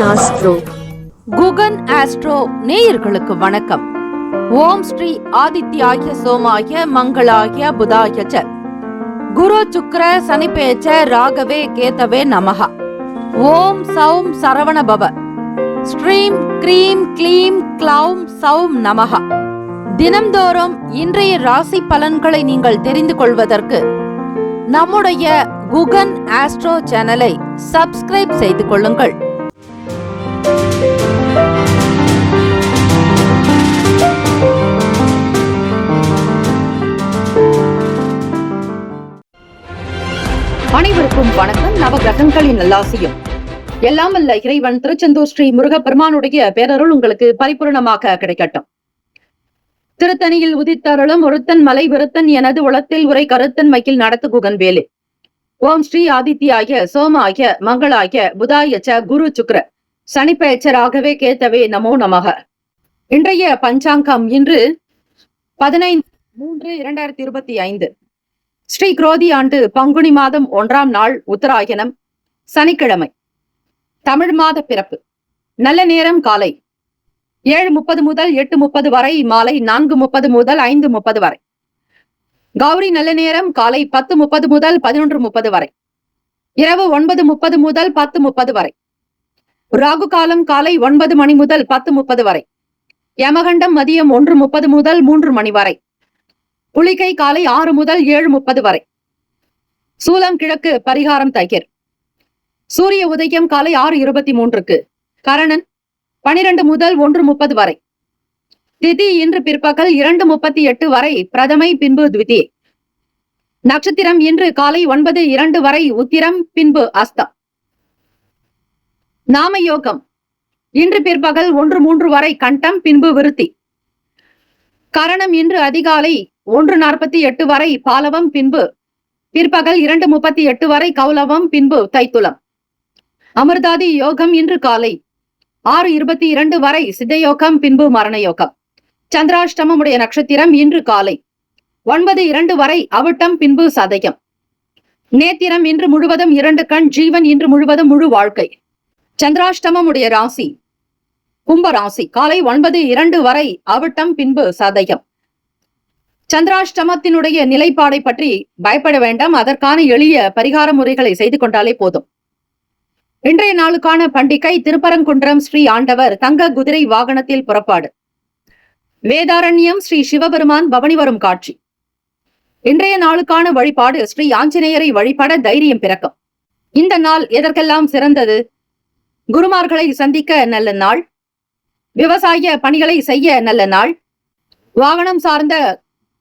Astro. Guhan astro நேயர்களுக்கு வணக்கம். ஓம் ஸ்ரீ ஆதித்யாய சோமாய மங்களாய புதாய ச குரு சுக்ர சனிபேச்ச ராகவே கேதவே நமஹ. ஓம் சௌம் சரவண பவ. ஸ்ரீம் க்ரீம் க்ளீம் க்ளௌம் சௌம் நமஹ. தினம்தோறும் இன்றைய ராசி பலன்களை நீங்கள் தெரிந்து கொள்வதற்கு நம்முடைய குகன் ஆஸ்ட்ரோ சேனலை சப்ஸ்கிரைப் செய்து கொள்ளுங்கள். அனைவருக்கும் வணக்கம். நவகிரகங்களின் நல்லாசியும் எல்லாம் வல்ல இறைவன் திருச்செந்தூர் ஸ்ரீ முருகப்பெருமானுடைய பேரருள் உங்களுக்கு பரிபூர்ணமாக கிடைக்கட்டும். திருத்தணியில் உதித்தருளும் ஒருத்தன் மலை விருத்தன் எனது உளத்தில் உரை கருத்தன் மைக்கில் நடத்து குகன் வேலு. ஓம் ஸ்ரீ ஆதித்யாய சோமாய மங்களாய புதாய ச குரு சுக்ர சனிப்பெயர்ச்சராகவே கேத்தவே நமோ நமக. இன்றைய பஞ்சாங்கம் இன்று 15/3/2025 ஸ்ரீ குரோதி ஆண்டு பங்குனி மாதம் 1ஆம் நாள் உத்தராயணம், சனிக்கிழமை, தமிழ் மாத பிறப்பு. நல்ல நேரம் காலை 7:30 முதல் 8:30 வரை, மாலை 4:30 முதல் 5:30 வரை. கௌரி நல்ல நேரம் காலை 10:30 முதல் 11:30 வரை, இரவு 9:30 முதல் 10:30 வரை. ராகு காலம் காலை 9 மணி முதல் 10:30 வரை. யமகண்டம் மதியம் 1:30 முதல் 3 மணி வரை. புலிகை காலை 6 முதல் 7:30 வரை. சூலம் கிழக்கு, பரிகாரம் தையர். சூரிய உதயம் காலை 6:23க்கு. கரணன் 12 முதல் 1:30 வரை. திதி இன்று பிற்பகல் 2:38 வரை பிரதமை, பின்பு த்விதியை. நட்சத்திரம் இன்று காலை 9:02 வரை உத்திரம், பின்பு அஸ்தம். நாம யோகம் இன்று பிற்பகல் 1:03 வரை கண்டம், பின்பு விருத்தி. கரணம் இன்று அதிகாலை 1:48 வரை பாலவம், பின்பு பிற்பகல் 2:38 வரை கௌலவம், பின்பு தைத்துலம். அமிர்தாதி யோகம் இன்று காலை 6:22 வரை சித்தயோகம், பின்பு மரண யோகம். சந்திராஷ்டமமுடைய நட்சத்திரம் இன்று காலை 9:02 வரை அவிட்டம், பின்பு சதயம். நேத்திரம் இன்று முழுவதும் 2 கண். ஜீவன் இன்று முழுவதும் முழு வாழ்க்கை. சந்திராஷ்டமமுடைய ராசி கும்ப ராசி. காலை 9:02 வரை அவிட்டம், பின்பு சதயம். சந்திராஷ்டமத்தினுடைய நிலைப்பாடை பற்றி பயப்பட வேண்டாம். அதற்கான எளிய பரிகார முறைகளை செய்து கொண்டாலே போதும். இன்றைய நாளுக்கான பண்டிகை திருப்பரங்குன்றம் ஸ்ரீ ஆண்டவர் தங்க குதிரை வாகனத்தில் புறப்பாடு. வேதாரண்யம் ஸ்ரீ சிவபெருமான் பவனி வரும் காட்சி. இன்றைய நாளுக்கான வழிபாடு ஸ்ரீ ஆஞ்சநேயரை வழிபட தைரியம் பிறக்கும். இந்த நாள் எதற்கெல்லாம் சிறந்தது? குருமார்களை சந்திக்க நல்ல நாள், விவசாய பணிகளை செய்ய நல்ல நாள், வாகனம் சார்ந்த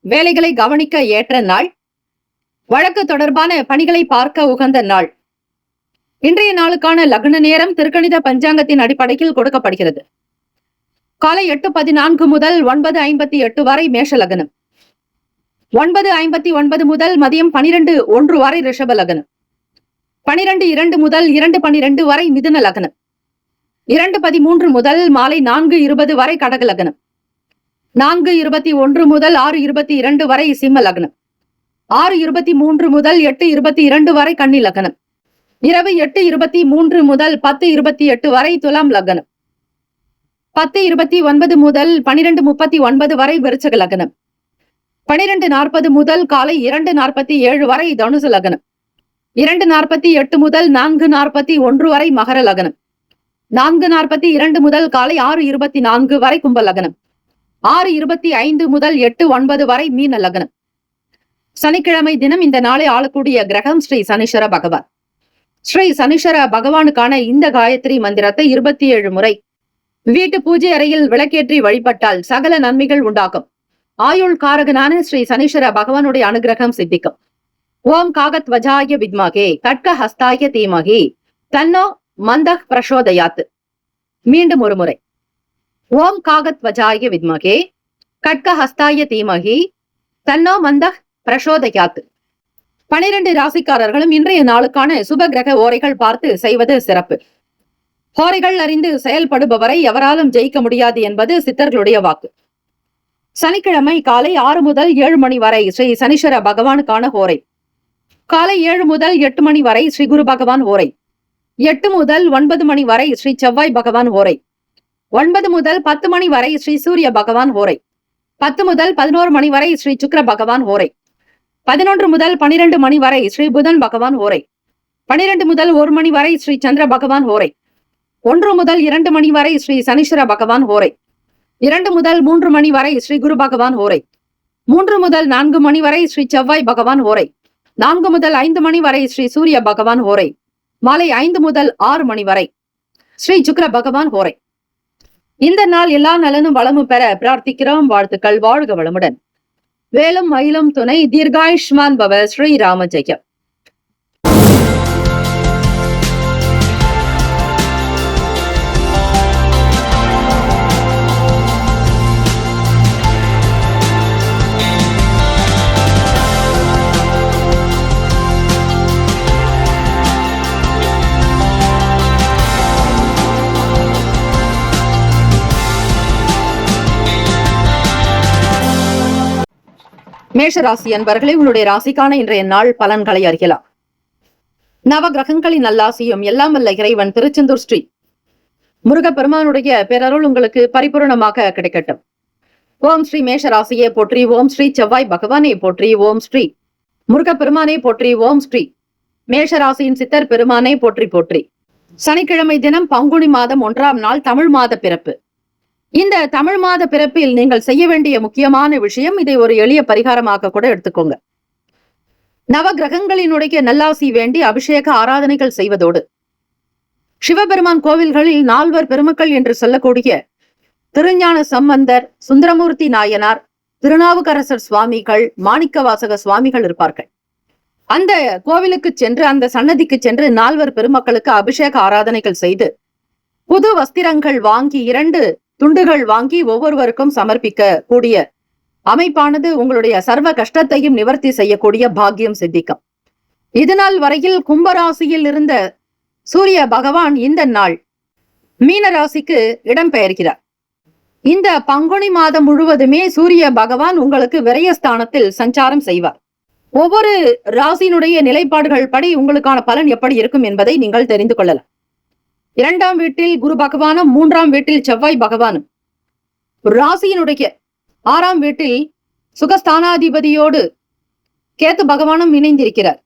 வேலைகளை கவனிக்க ஏற்ற நாள், வழக்கு தொடர்பான பணிகளை பார்க்க உகந்த நாள். இன்றைய நாளுக்கான லக்ன நேரம் திருக்கணித பஞ்சாங்கத்தின் அடிப்படையில் கொடுக்கப்படுகிறது. காலை 8:14 முதல் 9:58 வரை மேஷ லக்னம். 9:59 முதல் மதியம் 12:01 வரை ரிஷப லக்னம். 12:02 முதல் 2:12 வரை மிதுன லக்னம். 2:13 முதல் மாலை 4:20 வரை கடக லக்னம். 4:21 முதல் 6:22 வரை சிம்ம லக்னம். 6:23 முதல் 8:22 வரை கன்னி லக்னம். இரவு 8:23 முதல் 10:28 வரை துலாம் லக்னம். 10:29 முதல் 12:39 வரை விருச்சக லக்னம். 12:40 முதல் காலை 2:47 வரை தனுசு லக்னம். 2:48 முதல் 4:41 வரை மகர லக்னம். 4:42 முதல் காலை 6:24 வரை கும்ப லக்னம். 6:25 முதல் 8:09 வரை மீன லக்னம். சனிக்கிழமை தினம் இந்த நாளை ஆளக்கூடிய கிரகம் ஸ்ரீ சனீஸ்வர பகவான். ஸ்ரீ சனீஸ்வர பகவானுக்கான இந்த காயத்ரி மந்திரத்தை 27 முறை வீட்டு பூஜை அறையில் விளக்கேற்றி வழிபட்டால் சகல நன்மைகள் உண்டாகும். ஆயுள் காரகனான ஸ்ரீ சனீஸ்வர பகவானுடைய அனுகிரகம் சித்திக்கும். ஓம் காகத்வஜாய வித்மகே கட்க ஹஸ்தாய தீமகி தன்னோ மந்தக் பிரசோதயாத். மீண்டும் ஒரு முறை. ஓம் காகத்வஜாய வித்மகே கட்க ஹஸ்தாய தீமகி தன்னோ மந்தக் பிரசோதயாத். 12 ராசிக்காரர்களும் இன்றைய நாளுக்கான சுப கிரக ஓரைகள் பார்த்து செய்வது சிறப்பு. ஹோரைகள் அறிந்து செயல்படுபவரை எவராலும் ஜெயிக்க முடியாது என்பது சித்தர்களுடைய வாக்கு. சனிக்கிழமை காலை 6 முதல் 7 மணி வரை ஸ்ரீ சனீஸ்வர பகவானுக்கான ஹோரை. காலை 7 முதல் 8 மணி வரை ஸ்ரீ குரு பகவான் ஹோரை. 8 முதல் 9 மணி வரை ஸ்ரீ செவ்வாய் பகவான் ஓரை. 9 முதல் 10 மணி வரை ஸ்ரீ சூரிய பகவான் ஓரை. 10 முதல் 11 மணி வரை ஸ்ரீ சுக்கிர பகவான் ஓரை. 11 முதல் 12 மணி வரை ஸ்ரீ புதன் பகவான் ஓரை. 12 முதல் 1 மணி வரை ஸ்ரீ சந்திர பகவான் ஓரை. 1 முதல் 2 மணி வரை ஸ்ரீ சனீஸ்வர பகவான் ஓரை. 2 முதல் 3 மணி வரை ஸ்ரீ குரு பகவான் ஓரை. 3 முதல் 4 மணி வரை ஸ்ரீ செவ்வாய் பகவான் ஓரை. 4 முதல் 5 மணி வரை ஸ்ரீ சூரிய பகவான் ஓரை. மாலை 5 முதல் 6 மணி வரை ஸ்ரீ சுக்கிர பகவான் ஓரை. இந்த நாள் எல்லா நலனும் வளமும் பெற பிரார்த்திக்கிறோம். வாழ்த்துக்கள். வாழ்க வளமுடன். வேலும் மயிலும் துணை. தீர்காயுஷ்மான் பவ. ஸ்ரீராம ஜெயம். மேஷ ராசி அன்பர்களே, உங்களுடைய ராசிக்கான இன்றைய நாள் பலன்களை அறியலாம். நவ கிரகங்களின் நல்லாசியும் எல்லாம் வல்ல இறைவன் திருச்செந்தூர் ஸ்ரீ முருகப்பெருமானுடைய பேரருள் உங்களுக்கு பரிபூரணமாக கிடைக்கட்டும். ஓம் ஸ்ரீ மேஷ ராசியை போற்றி. ஓம் ஸ்ரீ செவ்வாய் பகவானை போற்றி. ஓம் ஸ்ரீ முருகப்பெருமானை போற்றி. ஓம் ஸ்ரீ மேஷ ராசியின் சித்தர் பெருமானை போற்றி போற்றி. சனிக்கிழமை தினம் பங்குனி மாதம் 1ஆம் நாள் தமிழ் மாத பிறப்பு. இந்த தமிழ் மாத பிறப்பில் நீங்கள் செய்ய வேண்டிய முக்கியமான விஷயம், இதை ஒரு எளிய பரிகாரமாக கூட எடுத்துக்கோங்க. நவ கிரகங்களினுடைய நல்லாசி வேண்டி அபிஷேக ஆராதனைகள் செய்வதோடு சிவபெருமான் கோவில்களில் 4 பெருமக்கள் என்று சொல்லக்கூடிய திருஞான சம்பந்தர், சுந்தரமூர்த்தி நாயனார், திருநாவுக்கரசர் சுவாமிகள், மாணிக்கவாசக சுவாமிகள் இருப்பார்கள். அந்த கோவிலுக்கு சென்று, அந்த சன்னதிக்கு சென்று 4 பெருமக்களுக்கு அபிஷேக ஆராதனைகள் செய்து புது வஸ்திரங்கள் வாங்கி 2 துண்டுகள் வாங்கி ஒவ்வொருவருக்கும் சமர்ப்பிக்க கூடிய அமைப்பானது உங்களுடைய சர்வ கஷ்டத்தையும் நிவர்த்தி செய்யக்கூடிய பாக்கியம் சித்திக்கும். இதுநாள் வரையில் கும்பராசியில் இருந்த சூரிய பகவான் இந்த நாள் மீன ராசிக்கு இடம்பெயர்கிறார். இந்த பங்குனி மாதம் முழுவதுமே சூரிய பகவான் உங்களுக்கு விரயஸ்தானத்தில் சஞ்சாரம் செய்வார். ஒவ்வொரு ராசியினுடைய நிலைப்பாடுகள் படி உங்களுக்கான பலன் எப்படி இருக்கும் என்பதை நீங்கள் தெரிந்து கொள்ளலாம். 2ஆம் வீட்டில் குரு பகவானும் 3ஆம் வீட்டில் செவ்வாய் பகவானும் ராசியினுடைய 6ஆம் வீட்டில் சுகஸ்தானாதிபதியோடு கேத்து பகவானும் இணைந்திருக்கிறார்.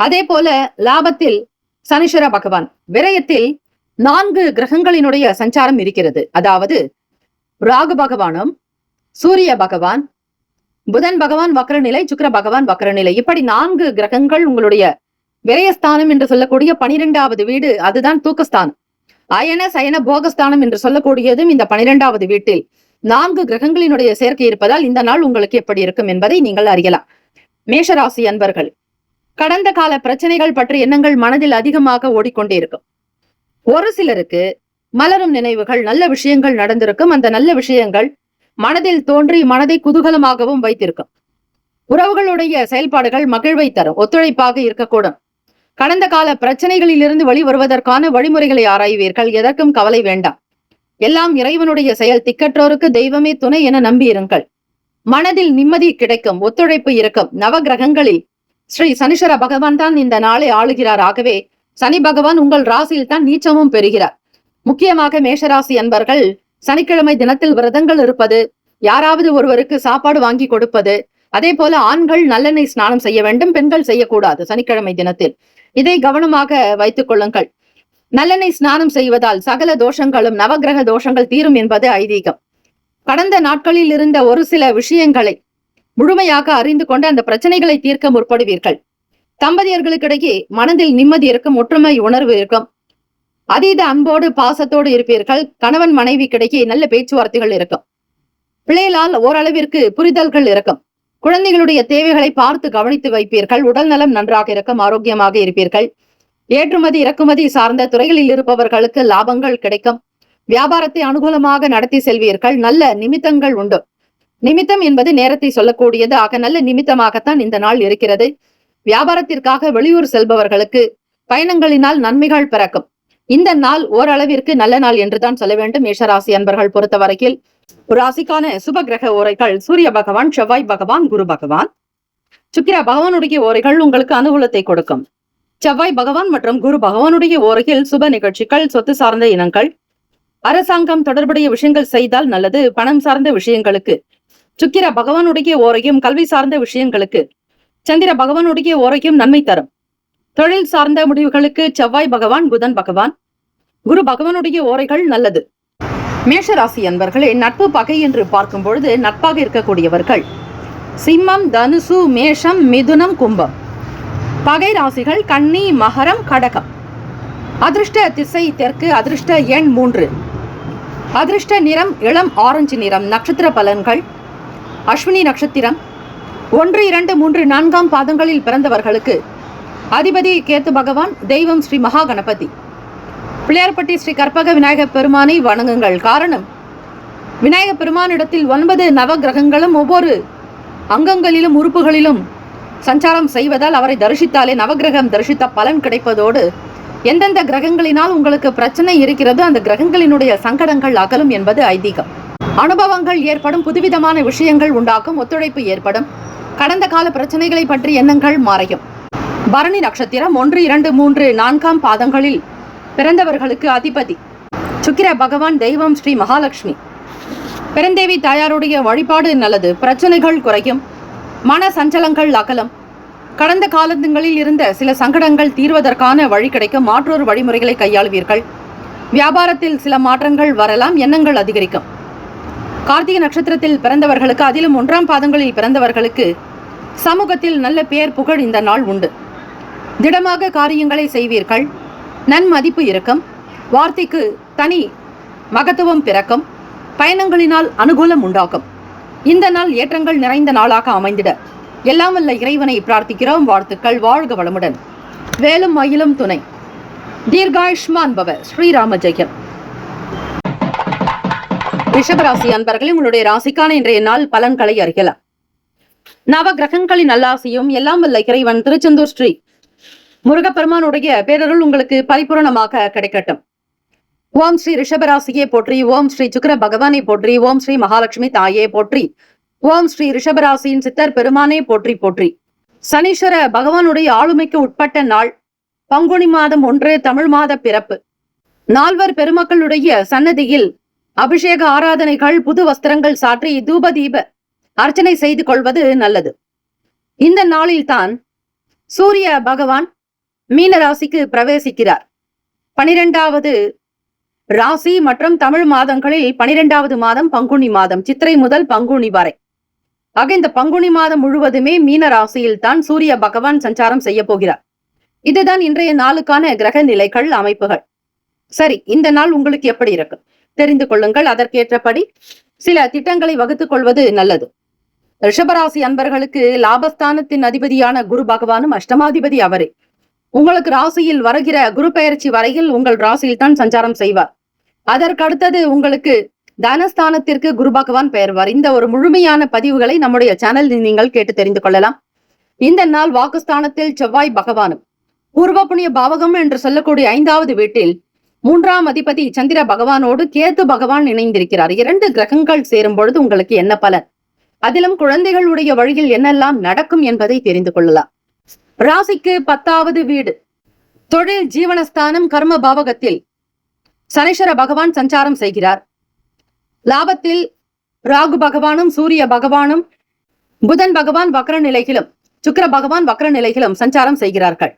அதே போல லாபத்தில் சனீஸ்வர பகவான், விரயத்தில் 4 கிரகங்களினுடைய சஞ்சாரம் இருக்கிறது. அதாவது ராகு பகவானும், சூரிய பகவான், புதன் பகவான் வக்ரநிலை, சுக்கிர பகவான் வக்ரநிலை, இப்படி 4 கிரகங்கள் உங்களுடைய விரயஸ்தானம் என்று சொல்லக்கூடிய 12வது வீடு, அதுதான் தூக்கஸ்தானம். அயன சயன போகஸ்தானம் என்று சொல்லக்கூடியதும் இந்த 12வது வீட்டில் 4 கிரகங்களினுடைய சேர்க்கை இருப்பதால் இந்த நாள் உங்களுக்கு எப்படி இருக்கும் என்பதை நீங்கள் அறியலாம். மேஷராசி அன்பர்கள், கடந்த கால பிரச்சனைகள் பற்றி எண்ணங்கள் மனதில் அதிகமாக ஓடிக்கொண்டே இருக்கும். ஒரு சிலருக்கு மலரும் நினைவுகள், நல்ல விஷயங்கள் நடந்திருக்கும். அந்த நல்ல விஷயங்கள் மனதில் தோன்றி மனதை குதூகலமாகவும் வைத்திருக்கும். உறவுகளுடைய செயல்பாடுகள் மகிழ்வை தரும், ஒத்துழைப்பாக இருக்கக்கூடும். கடந்த கால பிரச்சனைகளில் இருந்து வெளிவருவதற்கான வழிமுறைகளை ஆராய்வீர்கள். எதற்கும் கவலை வேண்டாம். எல்லாம் இறைவனுடைய செயல். திக்கற்றோருக்கு தெய்வமே துணை என நம்பியிருங்கள். மனதில் நிம்மதி கிடைக்கும், ஒத்துழைப்பு இருக்கும். நவ கிரகங்களில் ஸ்ரீ சனீஸ்வர பகவான் தான் இந்த நாளை ஆளுகிறார். ஆகவே சனி பகவான் உங்கள் ராசியில் தான் நீச்சமும் பெறுகிறார். முக்கியமாக மேஷராசி அன்பர்கள் சனிக்கிழமை தினத்தில் விரதங்கள் இருப்பது, யாராவது ஒருவருக்கு சாப்பாடு வாங்கி கொடுப்பது, அதே போல ஆண்கள் நல்லெண்ணெய் ஸ்நானம் செய்ய வேண்டும், பெண்கள் செய்யக்கூடாது சனிக்கிழமை தினத்தில். இதை கவனமாக வைத்துக் கொள்ளுங்கள். நல்லெண்ணெய் ஸ்நானம் செய்வதால் சகல தோஷங்களும், நவகிரக தோஷங்கள் தீரும் என்பது ஐதீகம். கடந்த நாட்களில் இருந்த ஒரு சில விஷயங்களை முழுமையாக அறிந்து கொண்டு அந்த பிரச்சனைகளை தீர்க்க முற்படுவீர்கள். தம்பதியர்களுக்கிடையே மனதில் நிம்மதி இருக்கும், ஒற்றுமை உணர்வு இருக்கும். அதீத அன்போடு பாசத்தோடு இருப்பீர்கள். கணவன் மனைவிக்கிடையே நல்ல பேச்சுவார்த்தைகள் இருக்கும். பிள்ளைகளால் ஓரளவிற்கு புரிதல்கள் இருக்கும். குழந்தைகளுடைய தேவைகளை பார்த்து கவனித்து வைப்பீர்கள். உடல் நலம் நன்றாக இருக்கும், ஆரோக்கியமாக இருப்பீர்கள். ஏற்றுமதி இறக்குமதி சார்ந்த துறைகளில் இருப்பவர்களுக்கு லாபங்கள் கிடைக்கும். வியாபாரத்தை அனுகூலமாக நடத்தி செல்வீர்கள். நல்ல நிமித்தங்கள் உண்டு. நிமித்தம் என்பது நேரத்தை சொல்லக்கூடியது. ஆக நல்ல நிமித்தமாகத்தான் இந்த நாள் இருக்கிறது. வியாபாரத்திற்காக வெளியூர் செல்பவர்களுக்கு பயணங்களினால் நன்மைகள் பிறக்கும். இந்த நாள் ஓரளவிற்கு நல்ல நாள் என்றுதான் சொல்ல வேண்டும். மேஷராசி அன்பர்கள் பொறுத்தவரையில் ராசிக்கான சுப கிரக ஓரைகள் சூரிய பகவான், செவ்வாய் பகவான், குரு பகவான், சுக்கிர பகவானுடைய ஓரைகள் உங்களுக்கு அனுகூலத்தை கொடுக்கும். செவ்வாய் பகவான் மற்றும் குரு பகவானுடைய ஓரையில் சுப நிகழ்ச்சிகள், சொத்து சார்ந்த இனங்கள், அரசாங்கம் தொடர்புடைய விஷயங்கள் செய்தால் நல்லது. பணம் சார்ந்த விஷயங்களுக்கு சுக்கிர பகவானுடைய ஓரையும், கல்வி சார்ந்த விஷயங்களுக்கு சந்திர பகவானுடைய ஓரையும் நன்மை தரும். தொழில் சார்ந்த முடிவுகளுக்கு செவ்வாய் பகவான், புதன் பகவான், குரு பகவானுடைய ஓரைகள் நல்லது. மேஷராசி அன்பர்களே, நட்பு பகை என்று பார்க்கும் பொழுது நட்பாக இருக்கக்கூடியவர்கள் சிம்மம், தனுசு, மேஷம், மிதுனம், கும்பம். பகை ராசிகள் கன்னி, மகரம், கடகம். அதிர்ஷ்ட திசை தெற்கு, அதிர்ஷ்ட எண் 3, அதிர்ஷ்ட நிறம் இளம் ஆரஞ்சு நிறம். நட்சத்திர பலன்கள்: அஸ்வினி நட்சத்திரம் 1, 2, 3, 4ஆம் பாதங்களில் பிறந்தவர்களுக்கு அதிபதி கேத்து பகவான், தெய்வம் ஸ்ரீ மகா கணபதி. பிள்ளையார்பட்டி ஸ்ரீ கற்பக விநாயகப் பெருமானை வணங்குங்கள். காரணம், விநாயகப் பெருமானிடத்தில் 9 நவ கிரகங்களும் ஒவ்வொரு அங்கங்களிலும் உறுப்புகளிலும் சஞ்சாரம் செய்வதால் அவரை தரிசித்தாலே நவகிரகம் தரிசித்த பலன் கிடைப்பதோடு, எந்தெந்த கிரகங்களினால் உங்களுக்கு பிரச்சனை இருக்கிறதோ அந்த கிரகங்களினுடைய சங்கடங்கள் அகலும் என்பது ஐதீகம். அனுபவங்கள் ஏற்படும், புதுவிதமான விஷயங்கள் உண்டாகும், ஒத்துழைப்பு ஏற்படும். கடந்த கால பிரச்சனைகளை பற்றி எண்ணங்கள் மாறையும். பரணி நட்சத்திரம் 1, 2, 3, 4ஆம் பாதங்களில் பிறந்தவர்களுக்கு அதிபதி சுக்கிர பகவான், தெய்வம் ஸ்ரீ மகாலட்சுமி. பெருந்தேவி தாயாருடைய வழிபாடு நல்லது. பிரச்சனைகள் குறையும், மன சஞ்சலங்கள் அகலம். கடந்த காலங்களில் இருந்த சில சங்கடங்கள் தீர்வதற்கான வழி கிடைக்கும். மாற்றொரு வழிமுறைகளை கையாளுவீர்கள். வியாபாரத்தில் சில மாற்றங்கள் வரலாம், எண்ணங்கள் அதிகரிக்கும். கார்த்திகை நட்சத்திரத்தில் பிறந்தவர்களுக்கு, அதிலும் 1ஆம் பாதங்களில் பிறந்தவர்களுக்கு சமூகத்தில் நல்ல பெயர் புகழ் இந்த நாள் உண்டு. திடமாக காரியங்களை செய்வீர்கள். நன்மதிப்பு இருக்கும். வார்த்தைக்கு தனி மகத்துவம் பிறக்கும். பயணங்களினால் அனுகூலம் உண்டாகும். இந்த நாள் ஏற்றங்கள் நிறைந்த நாளாக அமைந்திட எல்லாம் வல்ல இறைவனை பிரார்த்திக்கிறோம். வாழ்த்துக்கள். வாழ்க வளமுடன். வேலும் மயிலும் துணை. தீர்காயுஷ்மான் பவ. ஸ்ரீராம ஜெயம். ரிஷபராசி அன்பர்களே, உங்களுடைய ராசிக்கான இன்றைய நாள் பலன்களை அறியலாம். நவ கிரகங்களின் நல்லாசியும் எல்லாம் வல்ல இறைவன் திருச்செந்தூர் ஸ்ரீ முருகப்பெருமானுடைய பேரருள் உங்களுக்கு பரிபூரணமாக கிடைக்கட்டும். ஓம் ஸ்ரீ ரிஷபராசியை போற்றி, ஓம் ஸ்ரீ சுக்கிர பகவானை போற்றி, ஓம் ஸ்ரீ மகாலட்சுமி தாயே போற்றி, ஓம் ஸ்ரீ ரிஷபராசியின் சித்தர் பெருமானே போற்றி போற்றி. சனீஸ்வர பகவானுடைய ஆளுமைக்கு உட்பட்ட நாள் பங்குனி மாதம் 1 தமிழ் மாத பிறப்பு. நால்வர் பெருமக்களுடைய சன்னதியில் அபிஷேக ஆராதனைகள், புது வஸ்திரங்கள் சாற்றி தூப தீப அர்ச்சனை செய்து கொள்வது நல்லது. இந்த நாளில்தான் சூரிய பகவான் மீன ராசிக்கு பிரவேசிக்கிறார். 12வது ராசி மற்றும் தமிழ் மாதங்களில் 12வது மாதம் பங்குனி மாதம், சித்திரை முதல் பங்குனி வரை. ஆக இந்த பங்குனி மாதம் முழுவதுமே மீன ராசியில் தான் சூரிய பகவான் சஞ்சாரம் செய்ய போகிறார். இதுதான் இன்றைய நாளுக்கான கிரக நிலைகள், அமைப்புகள். சரி, இந்த நாள் உங்களுக்கு எப்படி இருக்கு தெரிந்து கொள்ளுங்கள். அதற்கேற்றபடி சில திட்டங்களை வகுத்துக் கொள்வது நல்லது. ரிஷபராசி அன்பர்களுக்கு லாபஸ்தானத்தின் அதிபதியான குரு பகவானும் அஷ்டமாதிபதி அவரே. உங்களுக்கு ராசியில் வருகிற குரு பெயர்ச்சி வரையில் உங்கள் ராசியில் தான் சஞ்சாரம் செய்வார். அதற்கடுத்தது உங்களுக்கு தனஸ்தானத்திற்கு குரு பகவான் பெயர்வார். இந்த ஒரு முழுமையான பதிவுகளை நம்முடைய சேனலில் நீங்கள் கேட்டு தெரிந்து கொள்ளலாம். இந்த நாள் வாக்குஸ்தானத்தில் செவ்வாய் பகவானும், பூர்வ புண்ணிய பாவகம் என்று சொல்லக்கூடிய 5வது வீட்டில் 3ஆம் அதிபதி சந்திர பகவானோடு கேத்து பகவான் இணைந்திருக்கிறார். 2 கிரகங்கள் சேரும் பொழுது உங்களுக்கு என்ன பலன், அதிலும் குழந்தைகளுடைய வழியில் என்னெல்லாம் நடக்கும் என்பதை தெரிந்து கொள்ளலாம். ராசிக்கு 10வது வீடு தொழில் ஜீவனஸ்தானம் கர்ம பாவகத்தில் சனீஸ்வர பகவான் சஞ்சாரம் செய்கிறார். லாபத்தில் ராகு பகவானும் சூரிய பகவானும் புதன் பகவான் வக்ர நிலையிலும் சுக்கிர பகவான் வக்ர நிலையிலும் சஞ்சாரம் செய்கிறார்கள்.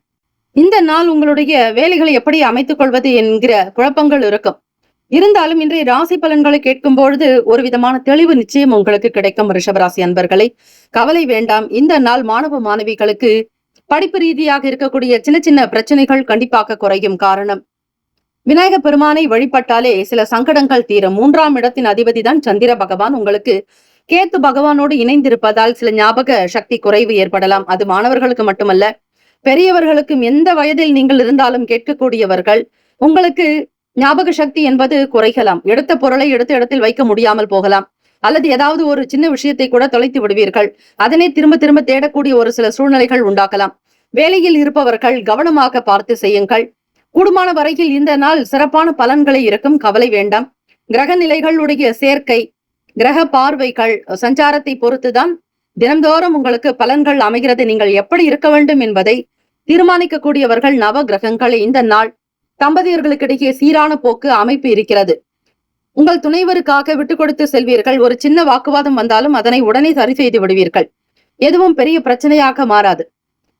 இந்த நாள் உங்களுடைய வேலைகளை எப்படி அமைத்துக் கொள்வது என்கிற குழப்பங்கள் இருக்கும். இருந்தாலும் இன்றைய ராசி பலன்களை கேட்கும் பொழுது ஒரு விதமான தெளிவு நிச்சயம் உங்களுக்கு கிடைக்கும். ரிஷபராசி அன்பர்களை கவலை வேண்டாம். இந்த நாள் மாணவ மாணவிகளுக்கு படிப்பு ரீதியாக இருக்கக்கூடிய சின்ன சின்ன பிரச்சனைகள் கண்டிப்பாக குறையும். காரணம், விநாயக பெருமானை வழிபட்டாலே சில சங்கடங்கள் தீரும். 3ஆம் இடத்தின் அதிபதி தான் சந்திர பகவான். உங்களுக்கு கேத்து பகவானோடு இணைந்திருப்பதால் சில ஞாபக சக்தி குறைவு ஏற்படலாம். அது மாணவர்களுக்கு மட்டுமல்ல, பெரியவர்களுக்கும். எந்த வயதில் நீங்கள் இருந்தாலும் கேட்கக்கூடியவர்கள் உங்களுக்கு ஞாபக சக்தி என்பது குறைகலாம். எடுத்த பொருளை எடுத்த இடத்தில் வைக்க முடியாமல் போகலாம். அல்லது ஏதாவது ஒரு சின்ன விஷயத்தை கூட தொலைத்து விடுவீர்கள். அதனை திரும்ப திரும்ப தேடக்கூடிய ஒரு சில சூழ்நிலைகள் உண்டாக்கலாம். வேலையில் இருப்பவர்கள் கவனமாக பார்த்து செய்யுங்கள். கூடுமான வரையில் இந்த நாள் சிறப்பான பலன்களை இருக்கும். கவலை வேண்டாம். கிரக நிலைகளுடைய சேர்க்கை, கிரக பார்வைகள், சஞ்சாரத்தை பொறுத்துதான் தினந்தோறும் உங்களுக்கு பலன்கள் அமைகிறது. நீங்கள் எப்படி இருக்க வேண்டும் என்பதை தீர்மானிக்கக்கூடியவர்கள் நவ கிரகங்கள். இந்த நாள் தம்பதியர்களுக்கிடையே சீரான போக்கு அமைப்பு இருக்கிறது. உங்கள் துணைவருக்காக விட்டுக் கொடுத்து செல்வீர்கள். ஒரு சின்ன வாக்குவாதம் வந்தாலும் அதனை உடனே சரி செய்து விடுவீர்கள். எதுவும் பெரிய பிரச்சனையாக மாறாது.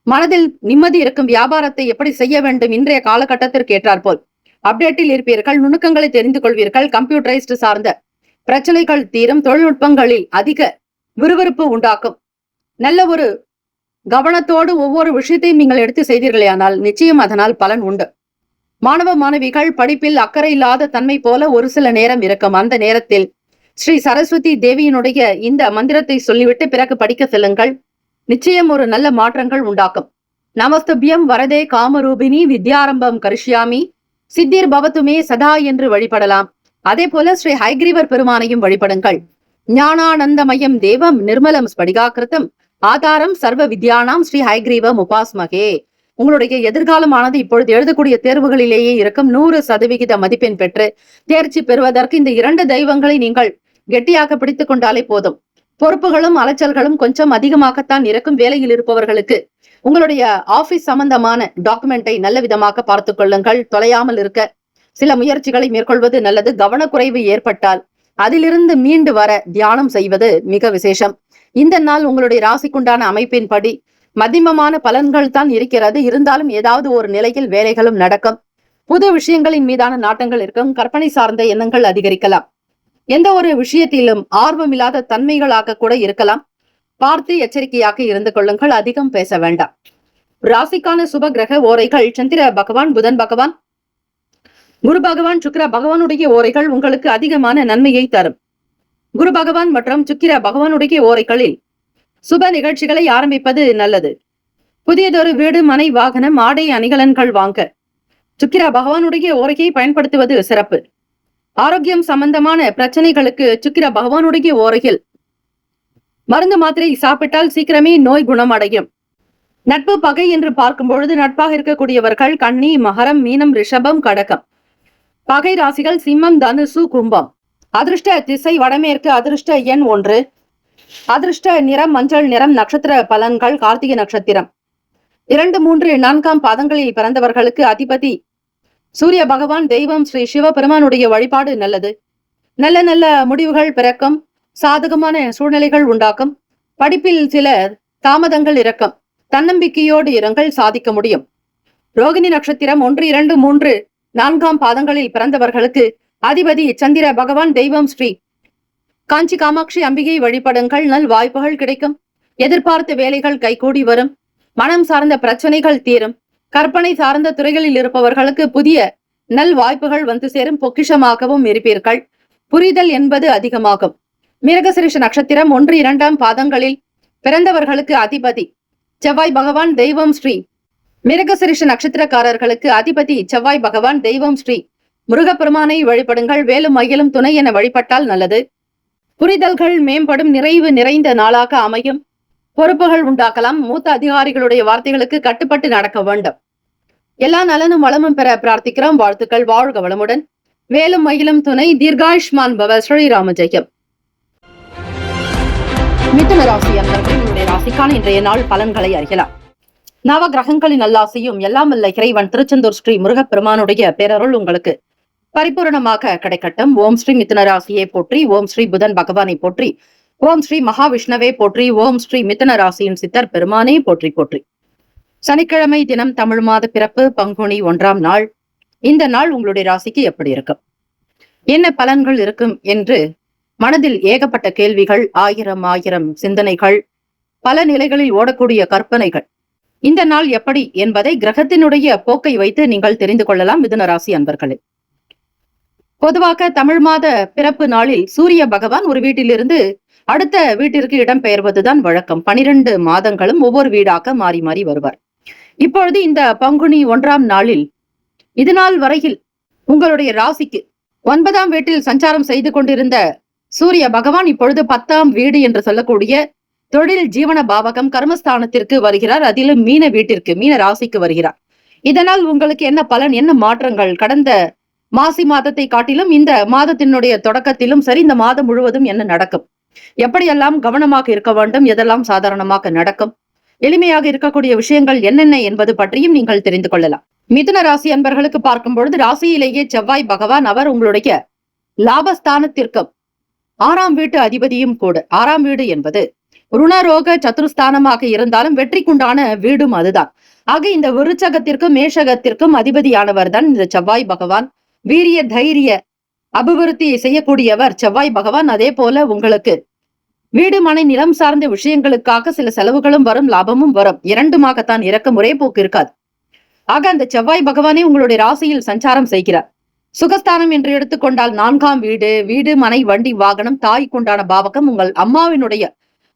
மனதில் நிம்மதி இருக்கும். வியாபாரத்தை எப்படி செய்ய வேண்டும் இன்றைய காலகட்டத்திற்கு ஏற்றாற்போல் அப்டேட்டில் இருப்பீர்கள். நுணுக்கங்களை தெரிந்து கொள்வீர்கள். கம்ப்யூட்டரைஸ்டு சார்ந்த பிரச்சனைகள் தீரும். தொழில்நுட்பங்களில் அதிக விறுவிறுப்பு உண்டாக்கும். நல்ல ஒரு கவனத்தோடு ஒவ்வொரு விஷயத்தையும் நீங்கள் எடுத்து செய்தீர்களேயானால் நிச்சயம் அதனால் பலன் உண்டு. மாணவ மாணவிகள் படிப்பில் அக்கறை இல்லாத தன்மை போல ஒரு சில நேரம் இருக்கும். அந்த நேரத்தில் ஸ்ரீ சரஸ்வதி தேவியினுடைய இந்த மந்திரத்தை சொல்லிவிட்டு பிறகு படிக்க செல்லுங்கள். நிச்சயம் ஒரு நல்ல மாற்றங்கள் உண்டாக்கும். நமஸ்துபியம் வரதே காமரூபிணி வித்யாரம்பம் கரிஷ்யாமி சித்திர் பவத்துமே சதா என்று வழிபடலாம். அதே போல ஸ்ரீ ஹைகிரீவர் பெருமானையும் வழிபடுங்கள். ஞானானந்தமயம் தேவம் நிர்மலம் ஸ்படிகாக்கிருத்தம் ஆதாரம் சர்வ வித்யானாம் ஸ்ரீ ஹைகிரீவம் உபாஸ்மகே. உங்களுடைய எதிர்காலமானது இப்பொழுது எழுதக்கூடிய தேர்வுகளிலேயே இருக்கும். 100% மதிப்பெண் பெற்று தேர்ச்சி பெறுவதற்கு இந்த 2 தெய்வங்களை நீங்கள் கெட்டியாக பிடித்துக் கொண்டாலே போதும். பொறுப்புகளும் அலைச்சல்களும் கொஞ்சம் அதிகமாகத்தான் இருக்கும். வேலையில் இருப்பவர்களுக்கு உங்களுடைய ஆபீஸ் சம்பந்தமான டாக்குமெண்டை நல்ல விதமாக பார்த்துக் கொள்ளுங்கள். தொலையாமல் இருக்க சில முயற்சிகளை மேற்கொள்வது நல்லது. கவனக்குறைவு ஏற்பட்டால் அதிலிருந்து மீண்டு வர தியானம் செய்வது மிக விசேஷம். இந்த நாள் உங்களுடைய ராசிக்குண்டான அமைப்பின்படி மதிமமான பலன்கள் தான் இருக்கிறது. இருந்தாலும் ஏதாவது ஒரு நிலையில் வேலைகளும் நடக்கும். புது விஷயங்களின் மீதான நாட்டங்கள் இருக்கும். கற்பனை சார்ந்த எண்ணங்கள் அதிகரிக்கலாம். எந்த ஒரு விஷயத்திலும் ஆர்வமில்லாத தன்மைகளாக கூட இருக்கலாம். பார்த்து எச்சரிக்கையாக இருந்து கொள்ளுங்கள். அதிகம் பேச வேண்டாம். ராசிக்கான சுப கிரக ஓரைகள் சந்திர பகவான், புதன் பகவான், குரு பகவான், சுக்கிர பகவானுடைய ஓரைகள் உங்களுக்கு அதிகமான நன்மையை தரும். குரு பகவான் மற்றும் சுக்கிர பகவானுடைய ஓரைகளில் சுப நிகழ்ச்சிகளை ஆரம்பிப்பது நல்லது. புதியதொரு வீடு, மனை, வாகனம், ஆடை, அணிகலன்கள் வாங்க சுக்கிர பகவானுடைய ஓரையை பயன்படுத்துவது சிறப்பு. ஆரோக்கியம் சம்பந்தமான பிரச்சனைகளுக்கு சுக்கிர பகவானுடைய ஓரையில் மருந்து மாத்திரை சாப்பிட்டால் சீக்கிரமே நோய் குணமடையும். நட்பு பகை என்று பார்க்கும் பொழுது நட்பாக இருக்கக்கூடியவர்கள் கன்னி, மகரம், மீனம், ரிஷபம், கடகம். பகை ராசிகள் சிம்மம், தனுசு, கும்பம். அதிர்ஷ்ட திசை வடமேற்கு. அதிர்ஷ்ட எண் 1. அதிர்ஷ்ட நிறம் மஞ்சள் நிறம். நட்சத்திர பலன்கள் கார்த்திகை நட்சத்திரம் 2, 3, 4ஆம் பாதங்களில் பிறந்தவர்களுக்கு அதிபதி சூரிய பகவான். தெய்வம் ஸ்ரீ சிவபெருமானுடைய வழிபாடு நல்லது. நல்ல நல்ல முடிவுகள் பிறக்கும். சாதகமான சூழ்நிலைகள் உண்டாக்கும். படிப்பில் சில தாமதங்கள் இருக்கும். தன்னம்பிக்கையோடு இருங்கள், சாதிக்க முடியும். ரோகிணி நட்சத்திரம் 1, 2, 3, 4ஆம் பாதங்களில் பிறந்தவர்களுக்கு அதிபதி சந்திர பகவான். தெய்வம் ஸ்ரீ காஞ்சி காமாட்சி அம்பிகை வழிபடுங்கள். நல் வாய்ப்புகள் கிடைக்கும். எதிர்பார்த்த வேலைகள் கைகூடி வரும். மனம் சார்ந்த பிரச்சனைகள் தீரும். கற்பனை சார்ந்த துறைகளில் இருப்பவர்களுக்கு புதிய நல் வாய்ப்புகள் வந்து சேரும். பொக்கிஷமாகவும் இருப்பீர்கள். புரிதல் என்பது அதிகமாகும். மிருகசிரிஷ நட்சத்திரம் 1, 2ஆம் பாதங்களில் பிறந்தவர்களுக்கு அதிபதி செவ்வாய் பகவான். தெய்வம் ஸ்ரீ மிருகசிரிஷ நட்சத்திரக்காரர்களுக்கு அதிபதி செவ்வாய் பகவான். தெய்வம் ஸ்ரீ முருகப்பெருமானை வழிபடுங்கள். வேலும் மயிலும் துணை என வழிபட்டால் நல்லது. புரிதல்கள் மேம்படும். நிறைவு நிறைந்த நாளாக அமையும். பொறுப்புகள் உண்டாக்கலாம். மூத்த அதிகாரிகளுடைய வார்த்தைகளுக்கு கட்டுப்பட்டு நடக்க வேண்டும். எல்லா நலனும் வளமும் பெற பிரார்த்திக்கிறோம். வாழ்த்துக்கள். வாழ்க வளமுடன். வேலும் மயிலும் துணை. தீர்காயுஷ்மான் பவ. ஸ்ரீராம ஜெயம். மிதுன ராசி அன்பர்களுடைய ராசிக்கான இன்றைய நாள் பலன்களை அறியலாம். நவ கிரகங்களின் நல்லாசையும் எல்லாம் வல்ல இறைவன் திருச்செந்தூர் ஸ்ரீ முருகப்பெருமானுடைய பேரருள் உங்களுக்கு பரிபூரணமாக கிடைக்கட்டும். ஓம் ஸ்ரீ மிதுன ராசியை போற்றி. ஓம் ஸ்ரீ புதன் பகவானை போற்றி. ஓம் ஸ்ரீ மகாவிஷ்ணவே போற்றி. ஓம் ஸ்ரீ மிதுன ராசியின் சித்தர் பெருமானே போற்றி போற்றி. சனிக்கிழமை தினம் தமிழ் மாத பிறப்பு பங்குனி 1ஆம் நாள். இந்த நாள் உங்களுடைய ராசிக்கு எப்படி இருக்கும், என்ன பலன்கள் இருக்கும் என்று மனதில் ஏகப்பட்ட கேள்விகள், ஆயிரம் சிந்தனைகள், பல நிலைகளில் ஓடக்கூடிய கற்பனைகள். இந்த நாள் எப்படி என்பதை கிரகத்தினுடைய போக்கை வைத்து நீங்கள் தெரிந்து கொள்ளலாம். மிதுன ராசி அன்பர்களே, பொதுவாக தமிழ் மாத பிறப்பு நாளில் சூரிய பகவான் ஒரு வீட்டிலிருந்து அடுத்த வீட்டிற்கு இடம்பெயர்வதுதான் வழக்கம். 12 மாதங்களும் ஒவ்வொரு வீடாக மாறி மாறி வருவார். இப்பொழுது இந்த பங்குனி 1ஆம் நாளில் இது நாள் வரையில் உங்களுடைய ராசிக்கு 9ஆம் வீட்டில் சஞ்சாரம் செய்து கொண்டிருந்த சூரிய பகவான் இப்பொழுது 10ஆம் வீடு என்று சொல்லக்கூடிய தொழில் ஜீவன பாவகம் கர்மஸ்தானத்திற்கு வருகிறார். அதிலும் மீன வீட்டிற்கு, மீன ராசிக்கு வருகிறார். இதனால் உங்களுக்கு என்ன பலன், என்ன மாற்றங்கள்? கடந்த மாசி மாதத்தை காட்டிலும் இந்த மாதத்தினுடைய தொடக்கத்திலும் சரி, இந்த மாதம் முழுவதும் என்ன நடக்கும், எப்படியெல்லாம் கவனமாக இருக்க வேண்டும், எதெல்லாம் சாதாரணமாக நடக்கும், எளிமையாக இருக்கக்கூடிய விஷயங்கள் என்னென்ன என்பது பற்றியும் நீங்கள் தெரிந்து கொள்ளலாம். மிதுன ராசி அன்பர்களுக்கு பார்க்கும் பொழுது ராசியிலேயே செவ்வாய் பகவான் அவர் உங்களுடைய லாபஸ்தானத்திற்கும் 6ஆம் வீட்டு அதிபதியும் கூட. 6ஆம் வீடு என்பது ருணரோக சத்துருஸ்தானமாக இருந்தாலும் வெற்றிக்குண்டான வீடும் அதுதான். ஆக இந்த விருச்சகத்திற்கும் மேஷகத்திற்கும் அதிபதியானவர் தான் இந்த செவ்வாய் பகவான். வீரிய தைரிய அபிவிருத்தி செய்யக்கூடியவர் செவ்வாய் பகவான். அதே போல உங்களுக்கு வீடு மனை நிலம் சார்ந்த விஷயங்களுக்காக சில செலவுகளும் வரும், லாபமும் வரும். இரண்டுமாகத்தான் இறக்கும், ஒரே போக்கு இருக்காது. ஆக அந்த செவ்வாய் பகவானே உங்களுடைய ராசியில் சஞ்சாரம் செய்கிறார். சுகஸ்தானம் என்று எடுத்துக்கொண்டால் 4ஆம் வீடு, வீடு மனை வண்டி வாகனம் தாய்க்குண்டான பாவகம். உங்கள் அம்மாவினுடைய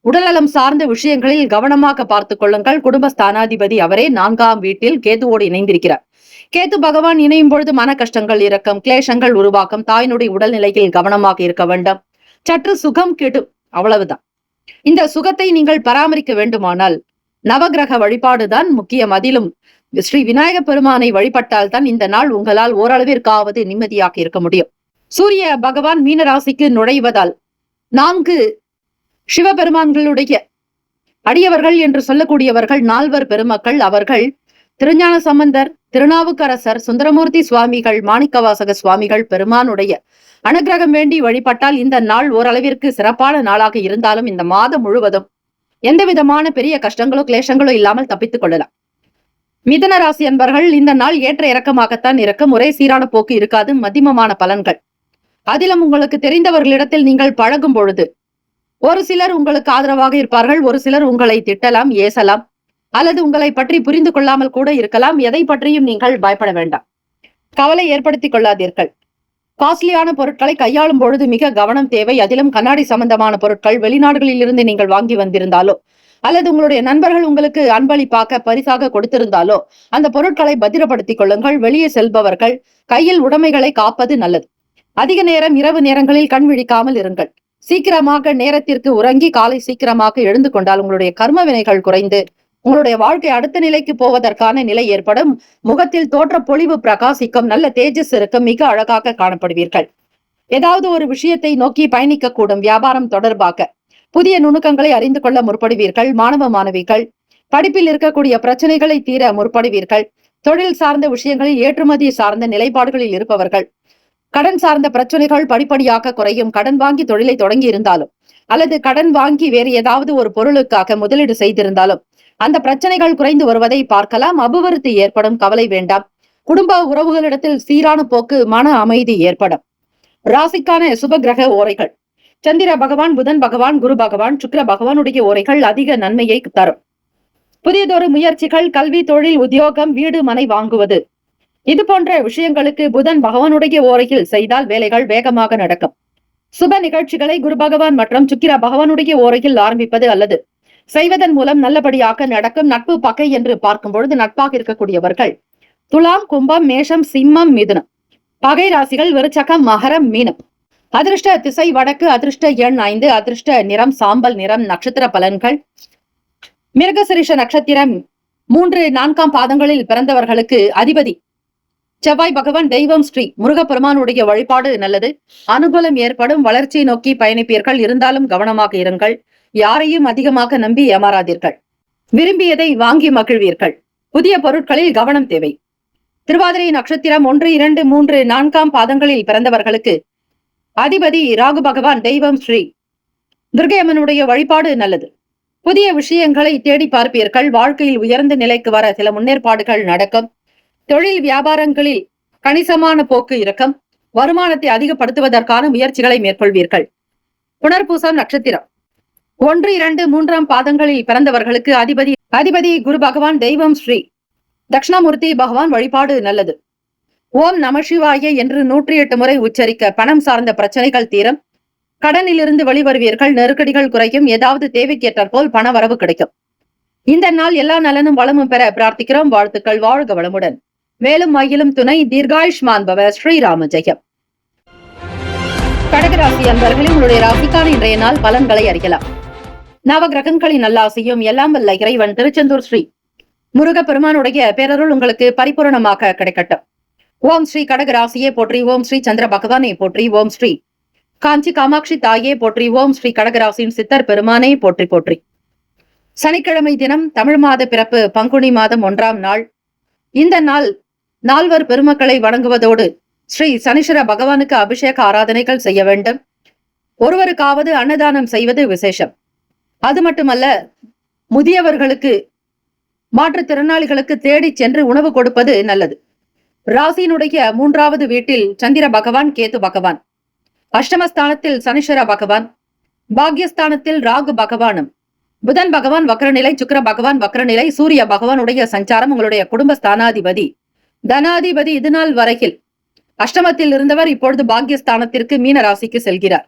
உடல்நலம் சார்ந்த விஷயங்களில் கவனமாக பார்த்துக் கொள்ளுங்கள். குடும்பஸ்தானாதிபதி அவரே 4ஆம் வீட்டில் கேதுவோடு இணைந்திருக்கிறார். கேது பகவான் இணையும் பொழுது மன கஷ்டங்கள் இறக்கம், கிளேசங்கள் உருவாக்கம், தாயினுடைய உடல்நிலையில் கவனமாக இருக்க வேண்டும். சற்று சுகம் கெடும், அவ்வளவுதான். இந்த சுகத்தை நீங்கள் பராமரிக்க வேண்டுமானால் நவகிரக வழிபாடுதான் முக்கியம். அதிலும் ஸ்ரீ விநாயக பெருமானை வழிபட்டால் தான் இந்த நாள் உங்களால் ஓரளவிற்காவது நிம்மதியாக இருக்க முடியும். சூரிய பகவான் மீனராசிக்கு நுழைவதால் 4 சிவபெருமான்களுடைய அடியவர்கள் என்று சொல்லக்கூடியவர்கள் 4 பெருமக்கள். அவர்கள் திருஞான சம்பந்தர், திருநாவுக்கரசர், சுந்தரமூர்த்தி சுவாமிகள், மாணிக்கவாசக சுவாமிகள் பெருமானுடைய அனுகிரகம் வேண்டி வழிபட்டால் இந்த நாள் ஓரளவிற்கு சிறப்பான நாளாக இருந்தாலும் இந்த மாதம் முழுவதும் எந்த விதமான பெரிய கஷ்டங்களோ கிளேசங்களோ இல்லாமல் தப்பித்துக் கொள்ளலாம். மிதுன ராசி அன்பர்கள் இந்த நாள் ஏற்ற இறக்கமாகத்தான் இருக்கும். ஒரே சீரான போக்கு இருக்காது, மத்தியமமான பலன்கள். அதிலும் உங்களுக்கு தெரிந்தவர்களிடத்தில் நீங்கள் பழகும் பொழுது ஒரு சிலர் உங்களுக்கு ஆதரவாக இருப்பார்கள், ஒரு சிலர் உங்களை திட்டலாம், ஏசலாம், அல்லது உங்களை பற்றி புரிந்து கொள்ளாமல் கூட இருக்கலாம். எதை பற்றியும் நீங்கள் பயப்பட வேண்டாம், கவலை ஏற்படுத்திக் கொள்ளாதீர்கள். காஸ்ட்லியான பொருட்களை கையாளும் பொழுது மிக கவனம் தேவை. அதிலும் கண்ணாடி சம்பந்தமான பொருட்கள் வெளிநாடுகளில் இருந்து நீங்கள் வாங்கி வந்திருந்தாலோ அல்லது உங்களுடைய நண்பர்கள் உங்களுக்கு அன்பளிப்பாக பரிசாக கொடுத்திருந்தாலோ அந்த பொருட்களை பத்திரப்படுத்திக் கொள்ளுங்கள். வெளியே செல்பவர்கள் கையில் உடைமைகளை காப்பது நல்லது. அதிக நேரம் இரவு நேரங்களில் கண் விழிக்காமல் இருங்கள். சீக்கிரமாக நேரத்திற்கு உறங்கி காலை சீக்கிரமாக எழுந்து கொண்டால் உங்களுடைய கர்ம வினைகள் குறைந்து உங்களுடைய வாழ்க்கை அடுத்த நிலைக்கு போவதற்கான நிலை ஏற்படும். முகத்தில் தோற்ற பொலிவு பிரகாசிக்கும், நல்ல தேஜஸ் இருக்கும், மிக அழகாக காணப்படுவீர்கள். ஏதாவது ஒரு விஷயத்தை நோக்கி பயணிக்க கூடும். வியாபாரம் தொடர்பாக புதிய நுணுக்கங்களை அறிந்து கொள்ள முற்படுவீர்கள். மாணவ மாணவிகள் படிப்பில் இருக்கக்கூடிய பிரச்சனைகளை தீர முற்படுவீர்கள். தொழில் சார்ந்த விஷயங்களில் ஏற்றுமதி சார்ந்த நிலைப்பாடுகளில் இருப்பவர்கள் கடன் சார்ந்த பிரச்சனைகள் படிப்படியாக குறையும். கடன் வாங்கி தொழிலை தொடங்கி இருந்தாலும் அல்லது கடன் வாங்கி வேறு ஏதாவது ஒரு பொருளுக்காக முதலீடு செய்திருந்தாலும் அந்த பிரச்சனைகள் குறைந்து வருவதை பார்க்கலாம். அபிவிருத்தி ஏற்படும், கவலை வேண்டாம். குடும்ப உறவுகளிடத்தில் சீரான போக்கு, மன அமைதி ஏற்படும். ராசிக்கான சுப கிரக ஓரைகள்: சந்திர பகவான், புதன் பகவான், குரு பகவான், சுக்கிர பகவானுடைய ஓரைகள் அதிக நன்மையை தரும். புதியதொரு முயற்சிகள், கல்வி, தொழில், உத்தியோகம், வீடு மனை வாங்குவது இது போன்ற விஷயங்களுக்கு புதன் பகவானுடைய ஓரையில் செய்தால் வேலைகள் வேகமாக நடக்கும். சுப நிகழ்ச்சிகளை குரு பகவான் மற்றும் சுக்கிர பகவானுடைய ஓரையில் ஆரம்பிப்பது அல்லது செய்வதன் மூலம் நல்லபடியாக நடக்கும். நட்பு பகை என்று பார்க்கும் பொழுது நட்பாக இருக்கக்கூடியவர்கள் துலாம், கும்பம், மேஷம், சிம்மம், மிதுனம். பகை ராசிகள் விருச்சகம், மகரம், மீனம். அதிர்ஷ்ட திசை வடக்கு, அதிர்ஷ்ட எண் 5, அதிர்ஷ்ட நிறம் சாம்பல் நிறம். நட்சத்திர பலன்கள்: மிருகசிரிஷ நட்சத்திரம் 3, 4ஆம் பாதங்களில் பிறந்தவர்களுக்கு அதிபதி செவ்வாய் பகவான். தெய்வம் ஸ்ரீ முருகப்பெருமானுடைய வழிபாடு நல்லது. அனுகூலம் ஏற்படும். வளர்ச்சியை நோக்கி பயணிப்பீர்கள். இருந்தாலும் கவனமாக இருங்கள். யாரையும் அதிகமாக நம்பி ஏமாறாதீர்கள். விரும்பியதை வாங்கி மகிழ்வீர்கள். புதிய பொருட்களில் கவனம் தேவை. திருவாதிரை நட்சத்திரம் 1, 2, 3, 4ஆம் பாதங்களில் பிறந்தவர்களுக்கு அதிபதி ராகு பகவான். தெய்வம் ஸ்ரீ துர்க்கையம்மனுடைய வழிபாடு நல்லது. புதிய விஷயங்களை தேடி பார்ப்பீர்கள். வாழ்க்கையில் உயர்ந்த நிலைக்கு வர சில முன்னேற்பாடுகள் நடக்கும். தொழில் வியாபாரங்களில் கணிசமான போக்கு இருக்கும். வருமானத்தை அதிகப்படுத்துவதற்கான முயற்சிகளை மேற்கொள்வீர்கள். புனர்பூசம் நட்சத்திரம் 1, 2, 3ஆம் பாதங்களில் பிறந்தவர்களுக்கு அதிபதி குரு பகவான். தெய்வம் ஸ்ரீ தட்சிணாமூர்த்தி பகவான். வழிபாடு நல்லது. ஓம் நம சிவாய என்று 108 முறை உச்சரிக்க பணம் சார்ந்த பிரச்சனைகள் தீரும். கடனிலிருந்து வெளிவருவீர்கள். நெருக்கடிகள் குறையும். ஏதாவது தேவைக்கேற்றாற்போல் பண வரவு கிடைக்கும். இந்த நாள் எல்லா நலனும் வளமும் பெற பிரார்த்திக்கிறோம். வாழ்த்துக்கள். வாழ்க வளமுடன். மேலும் மயிலும் துணை. தீர்காயுஷ்மான் பவ. ஸ்ரீராம ஜெயம். கடகராசி அன்பர்களே, உங்களுடைய ராசிக்கான இன்றைய நாள் பலன்களை அறியலாம். நவ கிரகங்களின் நல்லாசையும் எல்லாம் வல்ல இறைவன் திருச்செந்தூர் ஸ்ரீ முருக பெருமானுடைய பேரருள் உங்களுக்கு பரிபூரணமாக கிடைக்கட்டும். ஓம் ஸ்ரீ கடகராசியே போற்றி. ஓம் ஸ்ரீ சந்திர பகவானே போற்றி. ஓம் ஸ்ரீ காஞ்சி காமாட்சி தாயே போற்றி. ஓம் ஸ்ரீ கடகராசியின் சித்தர் பெருமானே போற்றி போற்றி. சனிக்கிழமை தினம் தமிழ் மாத பிறப்பு பங்குனி மாதம் 1ஆம் நாள். இந்த நாள் நால்வர் பெருமக்களை வணங்குவதோடு ஸ்ரீ சனீஸ்வர பகவானுக்கு அபிஷேக ஆராதனைகள் செய்ய வேண்டும். ஒருவருக்காவது அன்னதானம் செய்வது விசேஷம். அது மட்டுமல்ல, முதியவர்களுக்கு, மாற்றுத்திறனாளிகளுக்கு தேடி சென்று உணவு கொடுப்பது நல்லது. ராசியினுடைய 3வது வீட்டில் சந்திர பகவான், கேது பகவான், அஷ்டமஸ்தானத்தில் சனீஸ்வர பகவான், பாக்யஸ்தானத்தில் ராகு பகவானும், புதன் பகவான் வக்ரநிலை, சுக்கிர பகவான் வக்ரநிலை, சூரிய பகவானுடைய சஞ்சாரம் உங்களுடைய குடும்ப ஸ்தானாதிபதி, தனாதிபதி இதுநாள் வரையில் அஷ்டமத்தில் இருந்தவர் இப்பொழுது பாக்யஸ்தானத்திற்கு மீன ராசிக்கு செல்கிறார்.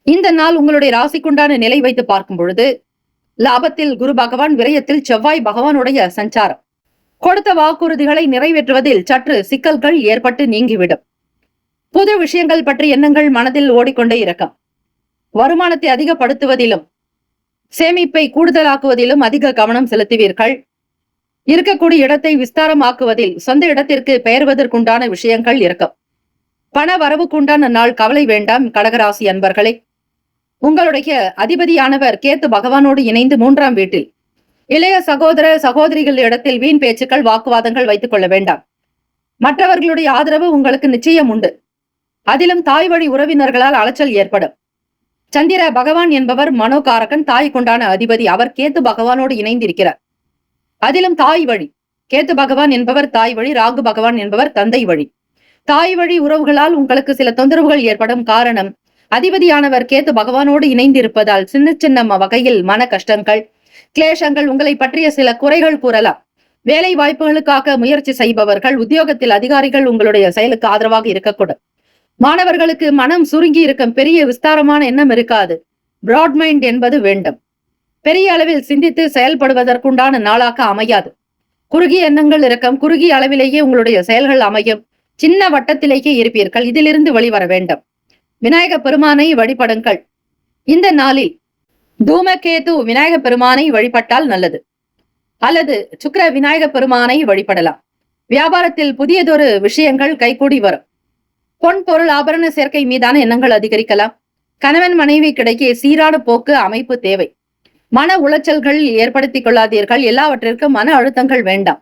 இந்த நாள் உங்களுடைய ராசிக்குண்டான நிலை வைத்து பார்க்கும் பொழுது லாபத்தில் குரு பகவான், விரயத்தில் செவ்வாய் பகவானுடைய சஞ்சாரம். கொடுத்த வாக்குறுதிகளை நிறைவேற்றுவதில் சற்று சிக்கல்கள் ஏற்பட்டு நீங்கிவிடும். புது விஷயங்கள் பற்றி எண்ணங்கள் மனதில் ஓடிக்கொண்டே இருக்கும். வருமானத்தை அதிகப்படுத்துவதிலும் சேமிப்பை கூடுதலாக்குவதிலும் அதிக கவனம் செலுத்துவீர்கள். இருக்கக்கூடிய இடத்தை விஸ்தாரமாக்குவதில், சொந்த இடத்திற்கு பெயர்வதற்குண்டான விஷயங்கள் இருக்கும். பண வரவுக்குண்டான நாள், கவலை வேண்டாம் கடகராசி அன்பர்களே. உங்களுடைய அதிபதியானவர் கேத்து பகவானோடு இணைந்து 3ஆம் வீட்டில். இளைய சகோதர சகோதரிகள் இடத்தில் வீண் பேச்சுக்கள், வாக்குவாதங்கள் வைத்துக் கொள்ள வேண்டாம். மற்றவர்களுடைய ஆதரவு உங்களுக்கு நிச்சயம் உண்டு. அதிலும் தாய் வழி உறவினர்களால் அலைச்சல் ஏற்படும். சந்திர பகவான் என்பவர் மனோகாரகன், தாய்க்குண்டான அதிபதி. அவர் கேத்து பகவானோடு இணைந்திருக்கிறார். அதிலும் தாய் வழி, கேத்து பகவான் என்பவர் தாய் வழி, ராகு பகவான் என்பவர் தந்தை வழி. தாய் வழி உறவுகளால் உங்களுக்கு சில தொந்தரவுகள் ஏற்படும். காரணம், அதிபதியானவர் கேத்து பகவானோடு இணைந்திருப்பதால் சின்ன சின்ன வகையில் மன கஷ்டங்கள், கிளேஷங்கள், உங்களை பற்றிய சில குறைகள் கூறலாம். வேலை வாய்ப்புகளுக்காக முயற்சி செய்பவர்கள், உத்தியோகத்தில் அதிகாரிகள் உங்களுடைய செயலுக்கு ஆதரவாக இருக்கக்கூடும். மாணவர்களுக்கு மனம் சுருங்கி இருக்கும். பெரிய விஸ்தாரமான எண்ணம் இருக்காது. பிராட் மைண்ட் என்பது வேண்டும். பெரிய அளவில் சிந்தித்து செயல்படுவதற்குண்டான நாளாக அமையாது. குறுகிய எண்ணங்கள் இருக்கும். குறுகிய அளவிலேயே உங்களுடைய செயல்கள் அமையும். சின்ன வட்டத்திலேயே இருப்பீர்கள். இதிலிருந்து வெளிவர வேண்டும். விநாயக பெருமானை வழிபடுங்கள். இந்த நாளில் தூமகேது விநாயக பெருமானை வழிபட்டால் நல்லது. அல்லது சுக்கிர விநாயக பெருமானை வழிபடலாம். வியாபாரத்தில் புதியதொரு விஷயங்கள் கைகூடி வரும். பொன் பொருள் ஆபரண சேர்க்கை மீதான எண்ணங்கள் அதிகரிக்கலாம். கணவன் மனைவி கிடைக்கே சீரான போக்கு அமைப்பு தேவை. மன உளைச்சல்கள் ஏற்படுத்திக் கொள்ளாதீர்கள். எல்லாவற்றிற்கும் மன அழுத்தங்கள் வேண்டாம்.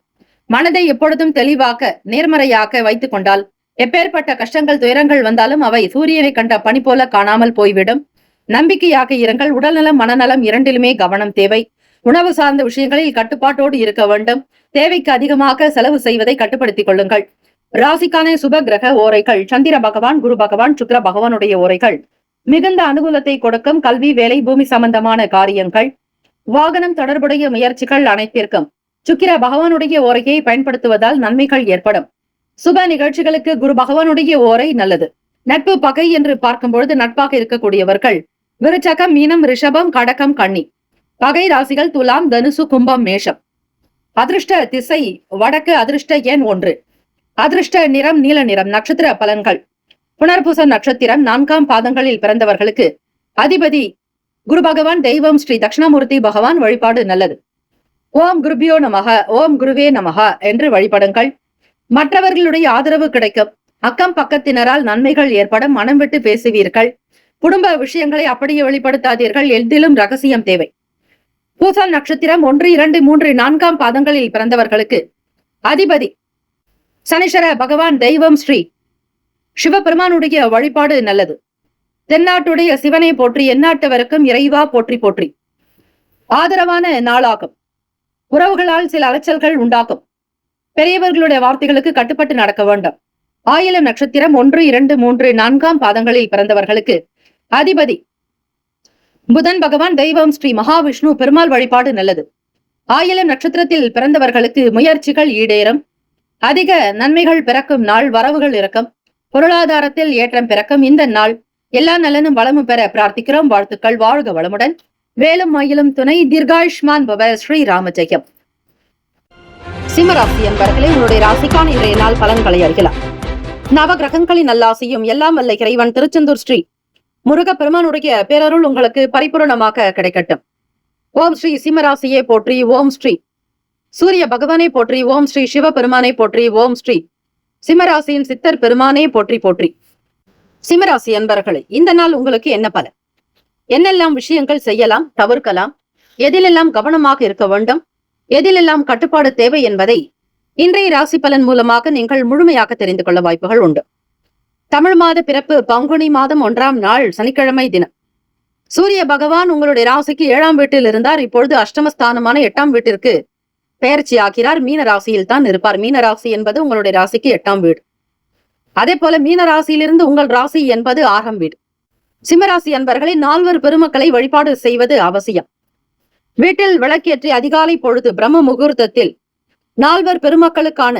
மனதை எப்பொழுதும் தெளிவாக, நேர்மறையாக வைத்துக் கொண்டால் எப்பேற்பட்ட கஷ்டங்கள், துயரங்கள் வந்தாலும் அவை சூரியனை கண்ட பனி போல காணாமல் போய்விடும். நம்பிக்கையாக இருங்கள். உடல்நலம், மனநலம் இரண்டிலுமே கவனம் தேவை. உணவு சார்ந்த விஷயங்களில் கட்டுப்பாட்டோடு இருக்க வேண்டும். தேவைக்கு அதிகமாக செலவு செய்வதை கட்டுப்படுத்திக் கொள்ளுங்கள். ராசிக்கான சுப கிரக ஓரைகள்: சந்திர பகவான், குரு பகவான், சுக்கிர பகவானுடைய ஓரைகள் மிகுந்த அனுகூலத்தை கொடுக்கும். கல்வி, வேலை, பூமி சம்பந்தமான காரியங்கள், வாகனம் தொடர்புடைய முயற்சிகள் அனைத்திற்கும் சுக்கிர பகவானுடைய ஓரையை பயன்படுத்துவதால் நன்மைகள் ஏற்படும். சுப நிகழ்ச்சிகளுக்கு குரு பகவானுடைய ஓரை நல்லது. நட்பு, பகை என்று பார்க்கும் பொழுது நட்பாக இருக்கக்கூடியவர்கள் விருச்சகம், மீனம், ரிஷபம், கடகம், கன்னி. பகை ராசிகள் துலாம், தனுசு, கும்பம், மேஷம். அதிர்ஷ்ட திசை வடக்கு. அதிர்ஷ்ட எண் 1. அதிர்ஷ்ட நிறம் நீல நிறம். நட்சத்திர பலன்கள்: புனர்பூசம் நட்சத்திரம் 4ஆம் பாதங்களில் பிறந்தவர்களுக்கு அதிபதி குரு பகவான், தெய்வம் ஸ்ரீ தட்சிணாமூர்த்தி பகவான். வழிபாடு நல்லது. ஓம் குருபியோ நமக, ஓம் குருவே நமக என்று வழிபடுங்கள். மற்றவர்களுடைய ஆதரவு கிடைக்கும். அக்கம் பக்கத்தினரால் நன்மைகள் ஏற்படும். மனம் விட்டு பேசுவீர்கள். குடும்ப விஷயங்களை அப்படியே வெளிப்படுத்தாதீர்கள். எதிலும் ரகசியம் தேவை. பூசம் நட்சத்திரம் 1, 2, 3, 4ஆம் பாதங்களில் பிறந்தவர்களுக்கு அதிபதி சனீஸ்வர பகவான், தெய்வம் ஸ்ரீ சிவபெருமானுடைய வழிபாடு நல்லது. தென்னாட்டுடைய சிவனை போற்றி, எந்நாட்டவருக்கும் இறைவா போற்றி போற்றி. ஆதரவான நாளாகும். உறவுகளால் சில அலைச்சல்கள் உண்டாகும். பெரியவர்களுடைய வார்த்தைகளுக்கு கட்டுப்பட்டு நடக்க வேண்டும். ஆயிலம் நட்சத்திரம் 1, 2, 3, 4ஆம் பாதங்களில் பிறந்தவர்களுக்கு அதிபதி புதன் பகவான், தெய்வம் ஸ்ரீ மகாவிஷ்ணு பெருமாள். வழிபாடு நல்லது. ஆயிலம் நட்சத்திரத்தில் பிறந்தவர்களுக்கு முயற்சிகள் ஈடேறும். அதிக நன்மைகள் பிறக்கும் நாள். வரவுகள் இருக்கும். பொருளாதாரத்தில் ஏற்றம் பிறக்கும். இந்த நாள் எல்லா நலனும் வளமும் பெற பிரார்த்திக்கிறோம். வாழ்த்துக்கள். வாழ்க வளமுடன். வேலும் மயிலும் துணை. தீர்காயுஷ்மான் பவ. ஸ்ரீ ராமஜெயம். சிம்மராசி என்பவர்களே, உங்களுடைய ராசிக்கான இன்றைய நாள் பலன்களை அறியலாம். நவ கிரகங்களின் நல்லாசியும் எல்லாம் வல்ல இறைவன் திருச்செந்தூர் ஸ்ரீ முருக பெருமானுடைய பேரருள் உங்களுக்கு பரிபூரணமாக கிடைக்கட்டும். ஓம் ஸ்ரீ சிம்மராசியே போற்றி. ஓம் ஸ்ரீ சூரிய பகவானை போற்றி. ஓம் ஸ்ரீ சிவ பெருமானை போற்றி. ஓம் ஸ்ரீ சிம்மராசியின் சித்தர் பெருமானே போற்றி போற்றி. சிம்மராசி அன்பர்களே, இந்த நாள் உங்களுக்கு என்ன பலன்? என்னெல்லாம் விஷயங்கள் செய்யலாம், தவிர்க்கலாம், எதிலெல்லாம் கவனமாக இருக்க வேண்டும், எதிலெல்லாம் கட்டுப்பாடு தேவை என்பதை இன்றைய ராசி பலன் மூலமாக நீங்கள் முழுமையாக தெரிந்து கொள்ள வாய்ப்புகள் உண்டு. தமிழ் மாத பிறப்பு பங்குனி மாதம் 1ஆம் நாள் சனிக்கிழமை தினம். சூரிய பகவான் உங்களுடைய ராசிக்கு 7ஆம் வீட்டில் இருந்தார். இப்பொழுது அஷ்டமஸ்தானமான 8ஆம் வீட்டிற்கு பெயர்ச்சி ஆகிறார். மீன ராசியில் தான் இருப்பார். மீன ராசி என்பது உங்களுடைய ராசிக்கு 8ஆம் வீடு. அதே போல மீன ராசியிலிருந்து உங்கள் ராசி என்பது 6ஆம் வீடு. சிம்மராசி அன்பர்களை 4 பெருமக்களை வழிபாடு செய்வது அவசியம். வீட்டில் விளக்கேற்றி அதிகாலை பொழுது பிரம்ம முகூர்த்தத்தில் 4 பெருமக்களுக்கான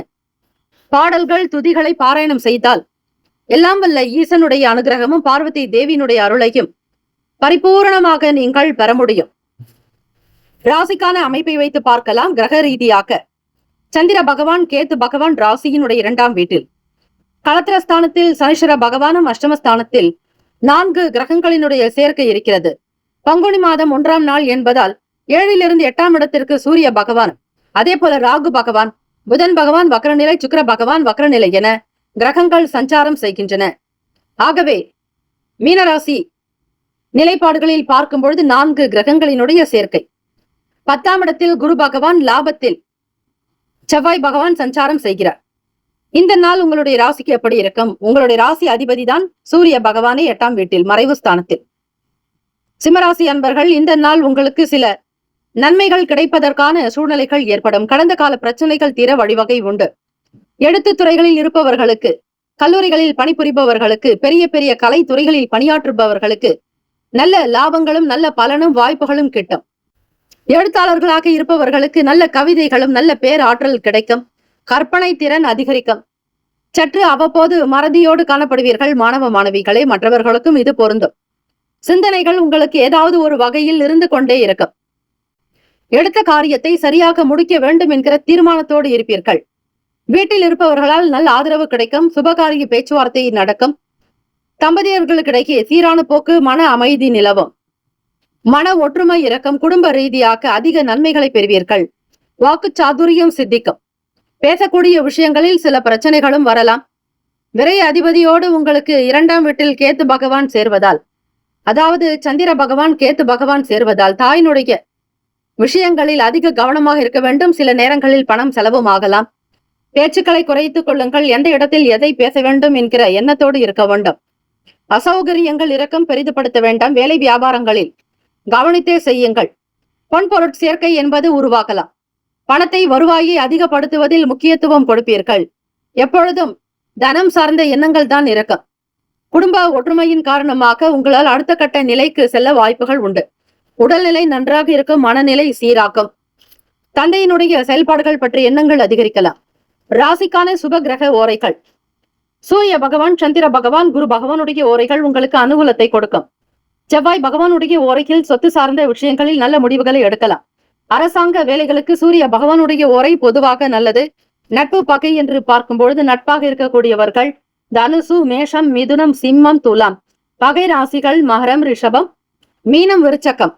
பாடல்கள் துதிகளை பாராயணம் செய்தால் எல்லாம் வல்ல ஈசனுடைய அனுகிரகமும் பார்வதி தேவியினுடைய அருளையும் பரிபூரணமாக நீங்கள் பெற முடியும். ராசிக்கான அமைப்பை வைத்து பார்க்கலாம். கிரக ரீதியாக சந்திர பகவான் கேத்து பகவான் ராசியினுடைய 2ஆம் வீட்டில், களத்திரஸ்தானத்தில் சனீஸ்வர பகவானும் அஷ்டமஸ்தானத்தில் 4 கிரகங்களினுடைய சேர்க்கை இருக்கிறது. பங்குனி மாதம் 1ஆம் நாள் என்பதால் 7லிருந்து 8ஆம் இடத்திற்கு சூரிய பகவான், அதே போல ராகு பகவான், புதன் பகவான் வக்ரநிலை, சுக்கிர பகவான் வக்ரநிலை என கிரகங்கள் சஞ்சாரம் செய்கின்றன. ஆகவே மீனராசி நிலைப்பாடுகளில் பார்க்கும் பொழுது 4 கிரகங்களினுடைய சேர்க்கை. 10ஆம் இடத்தில் குரு பகவான், லாபத்தில் செவ்வாய் பகவான் சஞ்சாரம் செய்கிறார். இந்த நாள் உங்களுடைய ராசிக்கு எப்படி இருக்கும்? உங்களுடைய ராசி அதிபதி தான் சூரிய பகவானே 8ஆம் வீட்டில் மறைவு ஸ்தானத்தில். சிம்மராசி அன்பர்கள், இந்த நாள் உங்களுக்கு சில நன்மைகள் கிடைப்பதற்கான சூழ்நிலைகள் ஏற்படும். கடந்த கால பிரச்சனைகள் தீர வழிவகை உண்டு. எழுத்துத் துறைகளில் இருப்பவர்களுக்கு, கல்லூரிகளில் பணிபுரிபவர்களுக்கு, பெரிய பெரிய கலைத்துறைகளில் பணியாற்றுபவர்களுக்கு நல்ல லாபங்களும் நல்ல பலனும் வாய்ப்புகளும் கிட்டும். எழுத்தாளர்களாக இருப்பவர்களுக்கு நல்ல கவிதைகளும் நல்ல பேராற்றல் கிடைக்கும். கற்பனை திறன் அதிகரிக்கும். சற்று அவ்வப்போது மறதியோடு காணப்படுவீர்கள். மாணவ மாணவிகளே, மற்றவர்களுக்கும் இது பொருந்தும். சிந்தனைகள் உங்களுக்கு ஏதாவது ஒரு வகையில் இருந்து கொண்டே இருக்கும். எடுத்த காரியத்தை சரியாக முடிக்க வேண்டும் என்கிற தீர்மானத்தோடு இருப்பீர்கள். வீட்டில் இருப்பவர்களால் நல்ல ஆதரவு கிடைக்கும். சுபகாரிய பேச்சுவார்த்தை நடக்கும். தம்பதியர்களுக்கிடையே சீரான போக்கு, மன அமைதி நிலவும். மன ஒற்றுமை இறக்கம். குடும்ப ரீதியாக அதிக நன்மைகளை பெறுவீர்கள். வாக்கு சாதுரியம் சித்திக்கும். பேசக்கூடிய விஷயங்களில் சில பிரச்சனைகளும் வரலாம். விரைய அதிபதியோடு உங்களுக்கு 2ஆம் வீட்டில் கேத்து பகவான் சேர்வதால், அதாவது சந்திர பகவான் கேத்து பகவான் சேர்வதால் தாயினுடைய விஷயங்களில் அதிக கவனமாக இருக்க வேண்டும். சில நேரங்களில் பணம் செலவும் ஆகலாம். பேச்சுக்களை குறைத்துக் கொள்ளுங்கள். எந்த இடத்தில் எதை பேச வேண்டும் என்கிற எண்ணத்தோடு இருக்க வேண்டும். அசௌகரியங்கள் இறக்கம் பெரிதுபடுத்த வேண்டாம். வேலை வியாபாரங்களில் கவனித்தே செய்யுங்கள். பொன் பொருட் சேர்க்கை என்பது உருவாகலாம். பணத்தை வருவாயை அதிகப்படுத்துவதில் முக்கியத்துவம் கொடுப்பீர்கள். எப்பொழுதும் தனம் சார்ந்த எண்ணங்கள் தான் இருக்கும். குடும்ப ஒற்றுமையின் காரணமாக உங்களால் அடுத்த கட்ட நிலைக்கு செல்ல வாய்ப்புகள் உண்டு. உடல்நிலை நன்றாக இருக்கும். மனநிலை சீராக்கும். தந்தையினுடைய செயல்பாடுகள் பற்றிய எண்ணங்கள் அதிகரிக்கலாம். ராசிக்கான சுப கிரக ஓரைகள். சூரிய பகவான், சந்திர பகவான், குரு பகவானுடைய ஓரைகள் உங்களுக்கு அனுகூலத்தை கொடுக்கும். செவ்வாய் பகவானுடைய ஓரையில் சொத்து சார்ந்த விஷயங்களில் நல்ல முடிவுகளை எடுக்கலாம். அரசாங்க வேலைகளுக்கு சூரிய பகவானுடைய ஓரை பொதுவாக நல்லது. நட்பு பகை என்று பார்க்கும் பொழுது நட்பாக இருக்கக்கூடியவர்கள் தனுசு, மேஷம், மிதுனம், சிம்மம், துலாம். பகை ராசிகள் மகரம், ரிஷபம், மீனம், விருச்சகம்.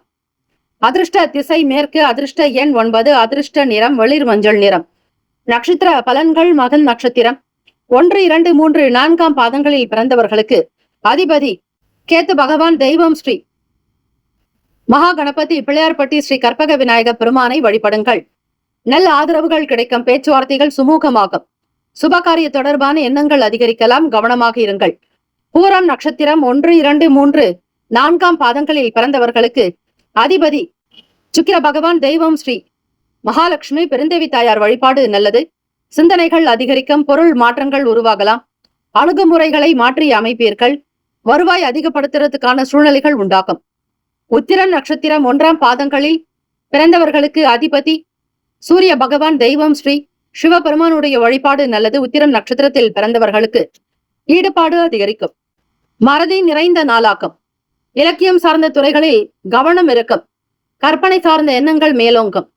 அதிர்ஷ்ட திசை மேற்கு. அதிர்ஷ்ட எண் 9. அதிர்ஷ்ட நிறம் வெளிர் மஞ்சள் நிறம். நட்சத்திர பலன்கள் மகன் நட்சத்திரம் 1, 2, 3, 4ஆம் பாதங்களில் பிறந்தவர்களுக்கு அதிபதி கேத்து பகவான். தெய்வம் ஸ்ரீ மகா கணபதி பிள்ளையார்பட்டி ஸ்ரீ கற்பக விநாயக பெருமானை வழிபடுங்கள். நல்ல ஆதரவுகள் கிடைக்கும். பேச்சுவார்த்தைகள் சுமூகமாகும். சுபகாரிய தொடர்பான எண்ணங்கள் அதிகரிக்கலாம். கவனமாக இருங்கள். பூரம் நட்சத்திரம் 1, 2, 3, 4ஆம் பாதங்களில் பிறந்தவர்களுக்கு அதிபதி சுக்கிர பகவான். தெய்வம் ஸ்ரீ மகாலட்சுமி பெருந்தேவி தாயார் வழிபாடு நல்லது. சிந்தனைகள் அதிகரிக்கும். பொருள் மாற்றங்கள் உருவாகலாம். அணுகுமுறைகளை மாற்றி அமைப்பீர்கள். வருவாய் அதிகப்படுத்துறதுக்கான சூழ்நிலைகள் உண்டாகும். உத்திரம் நட்சத்திரம் 1ஆம் பாதங்களில் பிறந்தவர்களுக்கு அதிபதி சூரிய பகவான். தெய்வம் ஸ்ரீ சிவபெருமானுடைய வழிபாடு நல்லது. உத்திரம் நட்சத்திரத்தில் பிறந்தவர்களுக்கு ஈடுபாடு அதிகரிக்கும். மறதி நிறைந்த நாளாக்கும். இலக்கியம் சார்ந்த துறைகளில் கவனம் இருக்கும். கற்பனை சார்ந்த எண்ணங்கள் மேலோங்கும்.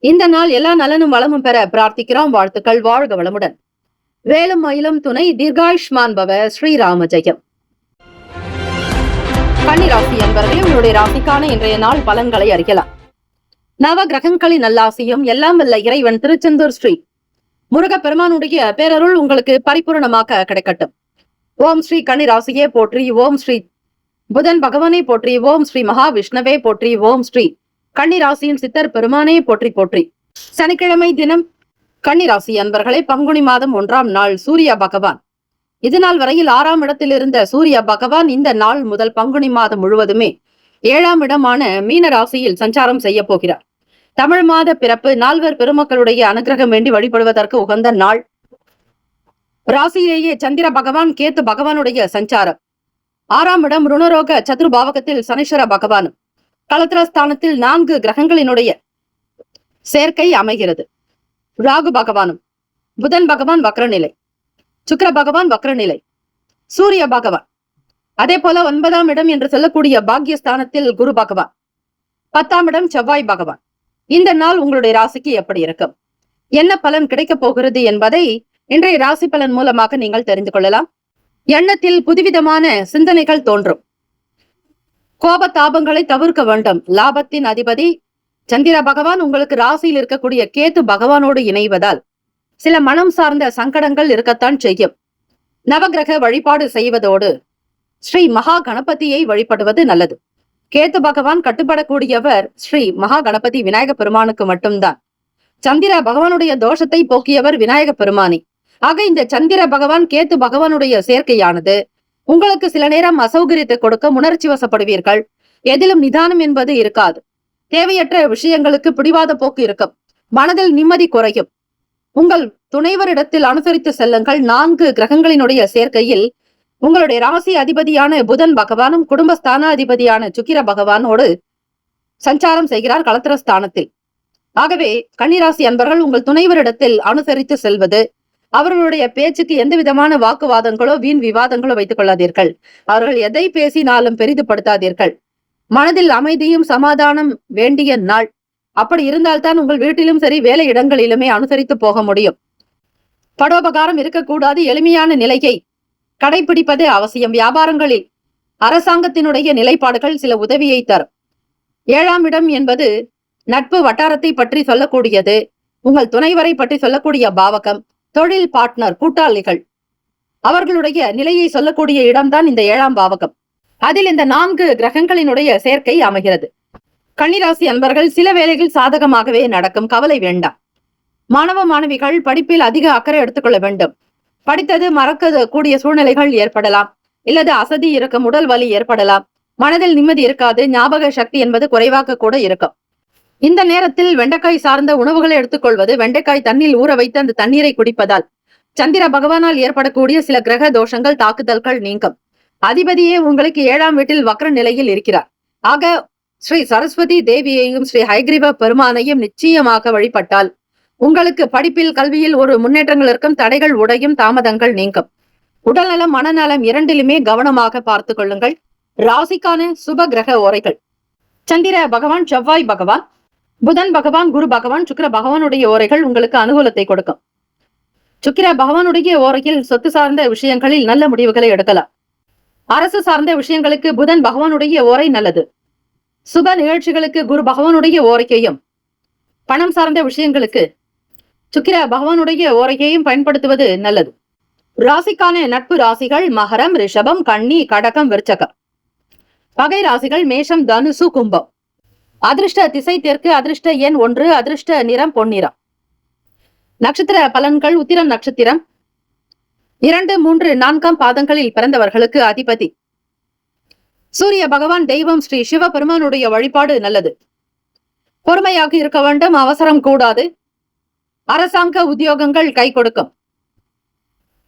இந்த நாள் எல்லா நலனும் வளமும் பெற பிரார்த்திக்கிறோம். வாழ்த்துக்கள். வாழ்க வளமுடன். வேலும் மயிலும் துணை. தீர்காயுஷ்மான் பவ. ஸ்ரீராம ஜெயம். கன்னிராசி என்பவர்களே, உங்களுடைய ராசிக்கான இன்றைய நாள் பலன்களை அறியலாம். நவ கிரகங்களின் நல்லாசியும் எல்லாம் வல்ல இறைவன் திருச்செந்தூர் ஸ்ரீ முருகப்பெருமானுடைய பேரருள் உங்களுக்கு பரிபூர்ணமாக கிடைக்கட்டும். ஓம் ஸ்ரீ கன்னிராசியே போற்றி. ஓம் ஸ்ரீ புதன் பகவானை போற்றி. ஓம் ஸ்ரீ மகாவிஷ்ணவே போற்றி. ஓம் ஸ்ரீ கன்னிராசியின் சித்தர் பெருமானே போற்றி போற்றி. சனிக்கிழமை தினம் கன்னிராசி அன்பர்களே, பங்குனி மாதம் 1ஆம் நாள் சூரிய பகவான் இது நாள் வரையில் 6ஆம் இடத்தில் இருந்த சூரிய பகவான் இந்த நாள் முதல் பங்குனி மாதம் முழுவதுமே 7ஆம் இடமான மீன ராசியில் சஞ்சாரம் செய்ய போகிறார். தமிழ் மாத பிறப்பு நால்வர் பெருமக்களுடைய அனுகிரகம் வேண்டி வழிபடுவதற்கு உகந்த நாள். ராசியிலேயே சந்திர பகவான் கேத்து பகவானுடைய சஞ்சாரம். 6ஆம் இடம் ருணரோக சதுர்பாவகத்தில் சனீஸ்வர பகவானும் களத்திரஸ்தானத்தில் 4 கிரகங்களினுடைய சேர்க்கை அமைகிறது. ராகு பகவானும் புதன் பகவான் வக்ரநிலை, சுக்கிர பகவான் வக்ரநிலை, சூரிய பகவான், அதே போல 9ஆம் இடம் என்று சொல்லக்கூடிய பாக்யஸ்தானத்தில் குரு பகவான், 10ஆம் இடம் செவ்வாய் பகவான். இந்த நாள் உங்களுடைய ராசிக்கு எப்படி இருக்கும், என்ன பலன் கிடைக்க போகிறது என்பதை இன்றைய ராசி பலன் மூலமாக நீங்கள் தெரிந்து கொள்ளலாம். எண்ணத்தில் புதுவிதமான சிந்தனைகள் தோன்றும். கோபதாபங்களை தவிர்க்க வேண்டும். லாபத்தின் அதிபதி சந்திர பகவான் உங்களுக்கு ராசியில் இருக்கக்கூடிய கேத்து பகவானோடு இணைவதால் சில மனம் சார்ந்த சங்கடங்கள் இருக்கத்தான் செய்யும். நவகிரக வழிபாடு செய்வதோடு ஸ்ரீ மகா கணபதியை வழிபடுவது நல்லது. கேத்து பகவான் கட்டுப்படக்கூடியவர் ஸ்ரீ மகா கணபதி விநாயக பெருமானுக்கு மட்டும்தான். சந்திர பகவானுடைய தோஷத்தை போக்கியவர் விநாயக பெருமானி. ஆக இந்த சந்திர பகவான் கேத்து பகவானுடைய சேர்க்கையானது உங்களுக்கு சில நேரம் அசௌகரியத்தை கொடுக்க உணர்ச்சி வசப்படுவீர்கள். எதிலும் நிதானம் என்பது இருக்காது. தேவையற்ற விஷயங்களுக்கு பிடிவாத போக்கு இருக்கும். மனதில் நிம்மதி குறையும். உங்கள் துணைவரிடத்தில் அனுசரித்து செல்லுங்கள். 4 கிரகங்களினுடைய சேர்க்கையில் உங்களுடைய ராசி அதிபதியான புதன் பகவானும் குடும்பஸ்தான அதிபதியான சுக்கிர பகவானோடு சஞ்சாரம் செய்கிறார் களத்திரஸ்தானத்தில். ஆகவே கன்னிராசி அன்பர்கள் உங்கள் துணைவரிடத்தில் அனுசரித்து செல்வது, அவர்களுடைய பேச்சுக்கு எந்த விதமான வாக்குவாதங்களோ வீண் விவாதங்களோ வைத்துக் கொள்ளாதீர்கள். அவர்கள் எதை பேசினாலும் பெரிதுபடுத்தாதீர்கள். மனதில் அமைதியும் சமாதானம் வேண்டிய நாள். அப்படி இருந்தால்தான் உங்கள் வீட்டிலும் சரி வேலை இடங்களிலுமே அனுசரித்து போக முடியும். படோபகாரம் இருக்கக்கூடாது. எளிமையான நிலையை கடைபிடிப்பதே அவசியம். வியாபாரங்களில் அரசாங்கத்தினுடைய நிலைப்பாடுகள் சில உதவியை தரும். 7ஆம் இடம் என்பது நட்பு வட்டாரத்தை பற்றி சொல்லக்கூடியது. உங்கள் துணைவரை பற்றி சொல்லக்கூடிய பாவகம், தொழில் பார்ட்னர், கூட்டாளிகள், அவர்களுடைய நிலையை சொல்லக்கூடிய இடம்தான் இந்த 7ஆம் பாவகம். அதில் இந்த 4 கிரகங்களினுடைய சேர்க்கை அமைகிறது. கன்னிராசி அன்பர்கள் சில வேளைகள் சாதகமாகவே நடக்கும். கவலை வேண்டாம். மாணவ மாணவிகள் படிப்பில் அதிக அக்கறை எடுத்துக்கொள்ள வேண்டும். படித்தது மறக்க கூடிய சூழ்நிலைகள் ஏற்படலாம். இல்லது அசதி இருக்கும், உடல் வலி ஏற்படலாம், மனதில் நிம்மதி இருக்காது, ஞாபக சக்தி என்பது குறைவாக கூட இருக்கும். இந்த நேரத்தில் வெண்டைக்காய் சார்ந்த உணவுகளை எடுத்துக்கொள்வது, வெண்டைக்காய் தண்ணீர் ஊற வைத்து அந்த தண்ணீரை குடிப்பதால் சந்திர பகவானால் ஏற்படக்கூடிய சில கிரக தோஷங்கள், தாக்குதல்கள் நீங்கும். அதிபதியே உங்களுக்கு 7ஆம் வீட்டில் வக்ர நிலையில் இருக்கிறார். ஆக ஸ்ரீ சரஸ்வதி தேவியையும் ஸ்ரீ ஹயக்ரீவ பெருமானையும் நிச்சயமாக வழிபட்டால் உங்களுக்கு படிப்பில் கல்வியில் ஒரு முன்னேற்றங்கள் இருக்கும். தடைகள் உடையும், தாமதங்கள் நீங்கும். உடல்நலம் மனநலம் இரண்டிலுமே கவனமாக பார்த்து கொள்ளுங்கள். ராசிக்கான சுப கிரக ஓரைகள்: சந்திர பகவான், செவ்வாய் பகவான், புதன் பகவான், குரு பகவான், சுக்கிர பகவானுடைய ஓரைகள் உங்களுக்கு அனுகூலத்தை கொடுக்கும். சுக்கிர பகவானுடைய ஓரையில் சொத்து சார்ந்த விஷயங்களில் நல்ல முடிவுகளை எடுக்கலாம். அரசு சார்ந்த விஷயங்களுக்கு புதன் பகவானுடைய ஓரை நல்லது. சுப நிகழ்ச்சிகளுக்கு குரு பகவானுடைய ஓரையையும், பணம் சார்ந்த விஷயங்களுக்கு சுக்கிர பகவானுடைய ஓரையையும் பயன்படுத்துவது நல்லது. ராசிக்கான நட்பு ராசிகள்: மகரம், ரிஷபம், கன்னி, கடகம், விருச்சகம். பகை ராசிகள்: மேஷம், தனுசு, கும்பம். அதிர்ஷ்ட திசை தெற்கு. அதிர்ஷ்ட எண் 1. அதிர்ஷ்ட நிறம் பொன்னிறம். நட்சத்திர பலன்கள்: உத்திரம் நட்சத்திரம் 2, 3, 4ஆம் பாதங்களில் பிறந்தவர்களுக்கு அதிபதி சூரிய பகவான். தெய்வம் ஸ்ரீ சிவபெருமானுடைய வழிபாடு நல்லது. பொறுமையாக இருக்க வேண்டும். அவசரம் கூடாது. அரசாங்க உத்தியோகங்கள் கை கொடுக்கும்.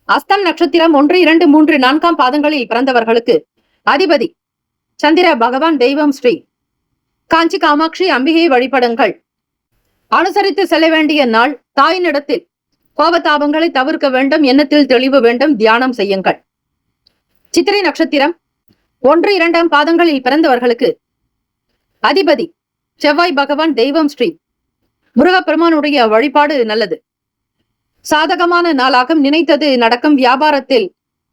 அஸ்தம் நட்சத்திரம் 1, 2, 3, 4ஆம் பாதங்களில் பிறந்தவர்களுக்கு அதிபதி சந்திர பகவான். தெய்வம் ஸ்ரீ காஞ்சி காமாட்சி அம்பிகை வழிபடுங்கள். அனுசரித்து செல்ல வேண்டிய நாள். தாயினிடத்தில் கோபதாபங்களை தவிர்க்க வேண்டும். எண்ணத்தில் தெளிவு வேண்டும். தியானம் செய்யுங்கள். சித்திரை நட்சத்திரம் 1, 2ஆம் பாதங்களில் பிறந்தவர்களுக்கு அதிபதி செவ்வாய் பகவான். தெய்வம் ஸ்ரீ முருகப்பெருமானுடைய வழிபாடு நல்லது. சாதகமான நாளாகும். நினைத்தது நடக்கும். வியாபாரத்தில்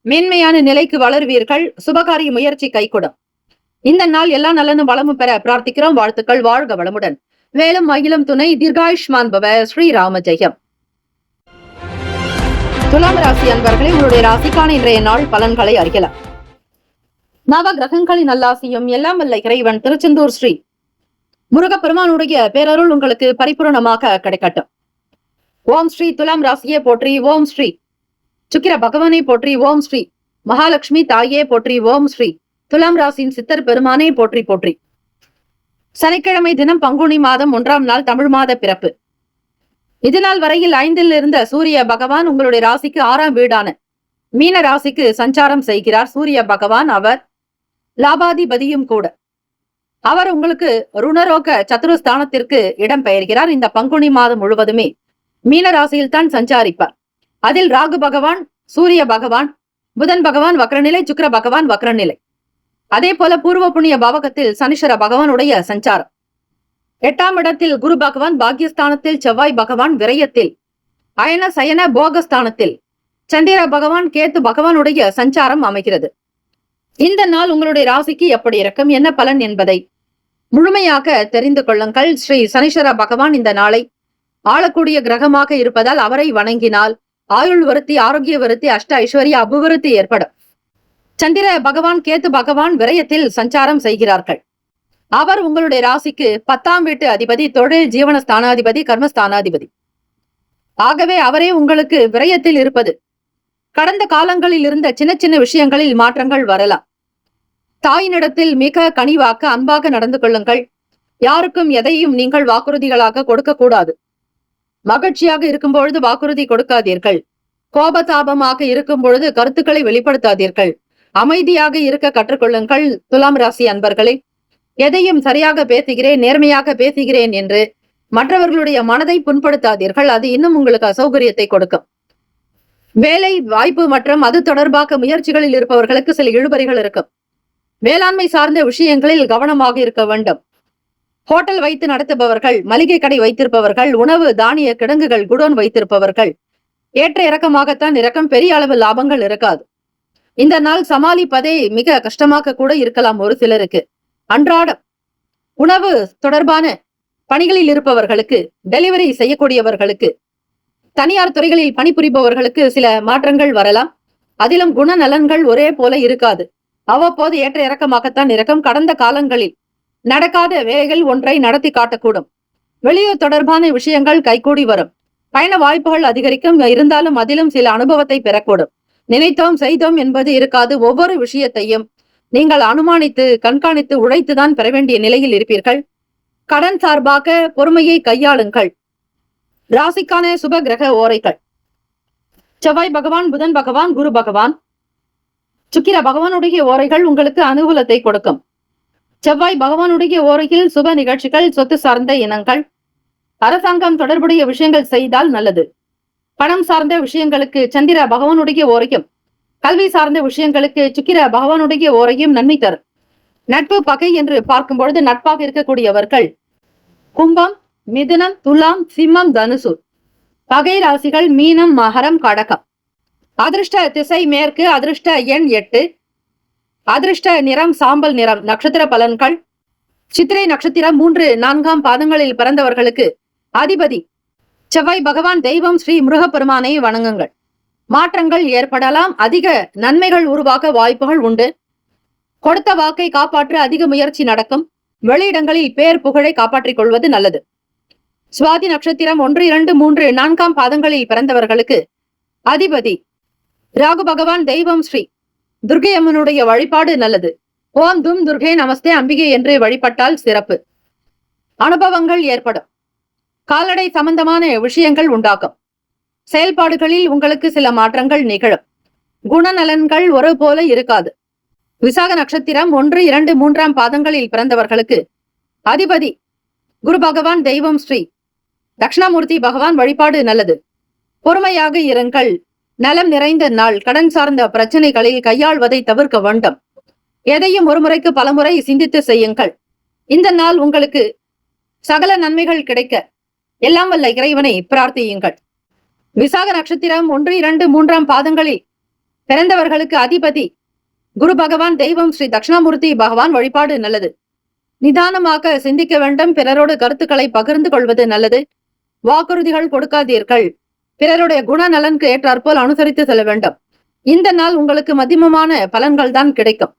மேன்மையான நிலைக்கு வளருவீர்கள். சுபகாரிய முயற்சி கைகூடும். இந்த நாள் எல்லா நலனும் வளமும் பெற பிரார்த்திக்கிறோம். வாழ்த்துக்கள். வாழ்க வளமுடன். வேலும் மகிழும் துணை. தீர்காயுஷ்மான் பவ. ஸ்ரீராம ஜெயம். துலாம் ராசி அன்பர்களே, உங்களுடைய ராசிக்கான இன்றைய நாள் பலன்களை அறியலாம். நவ கிரகங்களின் நல்லாசியும் எல்லாம் வல்ல இறைவன் திருச்செந்தூர் ஸ்ரீ முருகப்பெருமானுடைய பேரருள் உங்களுக்கு பரிபூரணமாக கிடைக்கட்டும். ஓம் ஸ்ரீ துலாம் ராசியே போற்றி. ஓம் ஸ்ரீ சுக்கிர பகவானை போற்றி. ஓம் ஸ்ரீ மகாலட்சுமி தாயே போற்றி. ஓம் ஸ்ரீ துலாம் ராசியின் சித்தர் பெருமானே போற்றி போற்றி. சனிக்கிழமை தினம் பங்குனி மாதம் 1ஆம் நாள் தமிழ் மாத பிறப்பு. இதுநாள் வரையில் 5ல் இருந்த சூரிய பகவான் உங்களுடைய ராசிக்கு 6ஆம் வீடான மீன ராசிக்கு சஞ்சாரம் செய்கிறார். சூரிய பகவான் அவர் லாபாதிபதியும் கூட. அவர் உங்களுக்கு ருணரோக சத்துருஸ்தானத்திற்கு இடம் பெயர்கிறார். இந்த பங்குனி மாதம் முழுவதுமே மீன ராசியில் தான் சஞ்சாரிப்பார். அதில் ராகு பகவான், சூரிய பகவான், புதன் பகவான் வக்ரநிலை, சுக்கிர பகவான் வக்ரநிலை. அதே போல பூர்வ புண்ணிய பாவகத்தில் சனீஸ்வர பகவானுடைய சஞ்சாரம். 8ஆம் இடத்தில் குரு பகவான், பாக்யஸ்தானத்தில் செவ்வாய் பகவான், விரயத்தில் அயன சயன போகஸ்தானத்தில் சந்திர பகவான், கேத்து பகவானுடைய சஞ்சாரம் அமைகிறது. இந்த நாள் உங்களுடைய ராசிக்கு எப்படி இருக்கும், என்ன பலன் என்பதை முழுமையாக தெரிந்து கொள்ளுங்கள். ஸ்ரீ சனீஸ்வர பகவான் இந்த நாளை ஆளக்கூடிய கிரகமாக இருப்பதால் அவரை வணங்கினால் ஆயுள் விருத்தி, ஆரோக்கிய விருத்தி, அஷ்ட ஐஸ்வர்ய அபிவிருத்தி ஏற்படும். சந்திர பகவான், கேத்து பகவான் விரயத்தில் சஞ்சாரம் செய்கிறார்கள். அவர் உங்களுடைய ராசிக்கு 10ஆம் வீட்டு அதிபதி, தொழில் ஜீவன ஸ்தானாதிபதி, கர்மஸ்தானாதிபதி. ஆகவே அவரே உங்களுக்கு விரயத்தில் இருப்பது கடந்த காலங்களில் இருந்த சின்ன சின்ன விஷயங்களில் மாற்றங்கள் வரலாம். தாயினிடத்தில் மிக கனிவாக்க அன்பாக நடந்து கொள்ளுங்கள். யாருக்கும் எதையும் நீங்கள் வாக்குறுதிகளாக கொடுக்க கூடாது. மகிழ்ச்சியாக இருக்கும் பொழுது வாக்குறுதி கொடுக்காதீர்கள். கோபதாபமாக இருக்கும் பொழுது கருத்துக்களை வெளிப்படுத்தாதீர்கள். அமைதியாக இருக்க கற்றுக்கொள்ளுங்கள். துலாம் ராசி அன்பர்களே, எதையும் சரியாக பேசுகிறேன், நேர்மையாக பேசுகிறேன் என்று மற்றவர்களுடைய மனதை புண்படுத்தாதீர்கள். அது இன்னும் உங்களுக்கு அசௌகரியத்தை கொடுக்கும். வேலை வாய்ப்பு மற்றும் அது தொடர்பாக முயற்சிகளில் இருப்பவர்களுக்கு சில இழுபறிகள் இருக்கும். வேளாண்மை சார்ந்த விஷயங்களில் கவனமாக இருக்க வேண்டும். ஹோட்டல் வைத்து நடத்துபவர்கள், மளிகை கடை வைத்திருப்பவர்கள், உணவு தானிய கிடங்குகள், குடோன் வைத்திருப்பவர்கள் ஏற்ற இறக்கமாகத்தான் இறக்கம், பெரிய அளவு லாபங்கள் இருக்காது. இந்த நாள் சமாளிப்பதே மிக கஷ்டமாக கூட இருக்கலாம் ஒரு சிலருக்கு. அன்றாடம் உணவு தொடர்பான பணிகளில் இருப்பவர்களுக்கு, டெலிவரி செய்யக்கூடியவர்களுக்கு, தனியார் துறைகளில் பணிபுரிபவர்களுக்கு சில மாற்றங்கள் வரலாம். அதிலும் குணநலன்கள் ஒரே போல இருக்காது. அவ்வப்போது ஏற்ற இறக்கமாகத்தான் இருக்கும். கடந்த காலங்களில் நடக்காத வேலைகள் ஒன்றை நடத்தி காட்டக்கூடும். வெளியூர் தொடர்பான விஷயங்கள் கைகூடி வரும். பயண வாய்ப்புகள் அதிகரிக்கும். இருந்தாலும் அதிலும் சில அனுபவத்தை பெறக்கூடும். நினைத்தோம் செய்தோம் என்பது இருக்காது. ஒவ்வொரு விஷயத்தையும் நீங்கள் அனுமானித்து கண்காணித்து உழைத்துதான் பெற வேண்டிய நிலையில் இருப்பீர்கள். கடன் சார்பாக பொறுமையை கையாளுங்கள். ராசிக்கான சுப கிரக ஓரைகள்: செவ்வாய் பகவான், புதன் பகவான், குரு பகவான், சுக்கிர பகவானுடைய ஓரைகள் உங்களுக்கு அனுகூலத்தை கொடுக்கும். செவ்வாய் பகவானுடைய ஓரையில் சுப நிகழ்ச்சிகள், சொத்து சார்ந்த இனங்கள், அரசாங்கம் தொடர்புடைய விஷயங்கள் செய்தால் நல்லது. பணம் சார்ந்த விஷயங்களுக்கு சந்திர பகவானுடைய ஓரையும், கல்வி சார்ந்த விஷயங்களுக்கு சுக்கிர பகவானுடைய ஓரையும் நன்மை தரும். நட்பு பகை என்று பார்க்கும் பொழுது நட்பாக இருக்கக்கூடியவர்கள் கும்பம், மிதுனம், துலாம், சிம்மம், தனுசு. பகை ராசிகள் மீனம், மகரம், கடகம். அதிர்ஷ்ட திசை மேற்கு. அதிர்ஷ்ட எண் 8. அதிர்ஷ்ட நிறம் சாம்பல் நிறம். நட்சத்திர பலன்கள்: சித்திரை நட்சத்திரம் 3, 4ஆம் பாதங்களில் பிறந்தவர்களுக்கு அதிபதி செவ்வாய் பகவான். தெய்வம் ஸ்ரீ முருகப்பெருமானை வணங்குங்கள். மாற்றங்கள் ஏற்படலாம். அதிக நன்மைகள் உருவாக வாய்ப்புகள் உண்டு. கொடுத்த வாக்கை காப்பாற்ற அதிக முயற்சி நடக்கும். வெளியிடங்களில் பேர் புகழை காப்பாற்றிக் கொள்வது நல்லது. சுவாதி நட்சத்திரம் 1, 2, 3, 4ஆம் பாதங்களில் பிறந்தவர்களுக்கு அதிபதி ராகு பகவான். தெய்வம் ஸ்ரீ துர்கை அம்மனுடைய வழிபாடு நல்லது. ஓம் தும் துர்கே நமஸ்தே அம்பிகை என்று வழிபட்டால் சிறப்பு. அனுபவங்கள் ஏற்படும். கால்நடை சம்பந்தமான விஷயங்கள் உண்டாகும். செயல்பாடுகளில் உங்களுக்கு சில மாற்றங்கள் நிகழும். குணநலன்கள் ஒரு போல இருக்காது. விசாக நட்சத்திரம் 1, 2, 3ஆம் பாதங்களில் பிறந்தவர்களுக்கு அதிபதி குரு பகவான். தெய்வம் ஸ்ரீ தட்சிணாமூர்த்தி பகவான் வழிபாடு நல்லது. பொறுமையாக இருங்கள். நலம் நிறைந்த நாள். கடன் சார்ந்த பிரச்சனைகளில் கையாள்வதை தவிர்க்க வேண்டும். எதையும் ஒரு முறைக்கு பலமுறை சிந்தித்து செய்யுங்கள். இந்த நாள் உங்களுக்கு சகல நன்மைகள் கிடைக்க எல்லாம் வல்ல இறைவனை பிரார்த்தியுங்கள். விசாக நட்சத்திரம் 1, 2, 3ஆம் பாதங்களில் பிறந்தவர்களுக்கு அதிபதி குரு பகவான். தெய்வம் ஸ்ரீ தட்சிணாமூர்த்தி பகவான் வழிபாடு நல்லது. நிதானமாக சிந்திக்க வேண்டும். பிறரோடு கருத்துக்களை பகிர்ந்து கொள்வது நல்லது. வாக்குறுதிகள் கொடுக்காதீர்கள். பிறருடைய குணநலனுக்கு ஏற்றாற்போல் அனுசரித்து செல்ல வேண்டும். இந்த நாள் உங்களுக்கு மதிமமான பலன்கள் தான் கிடைக்கும்.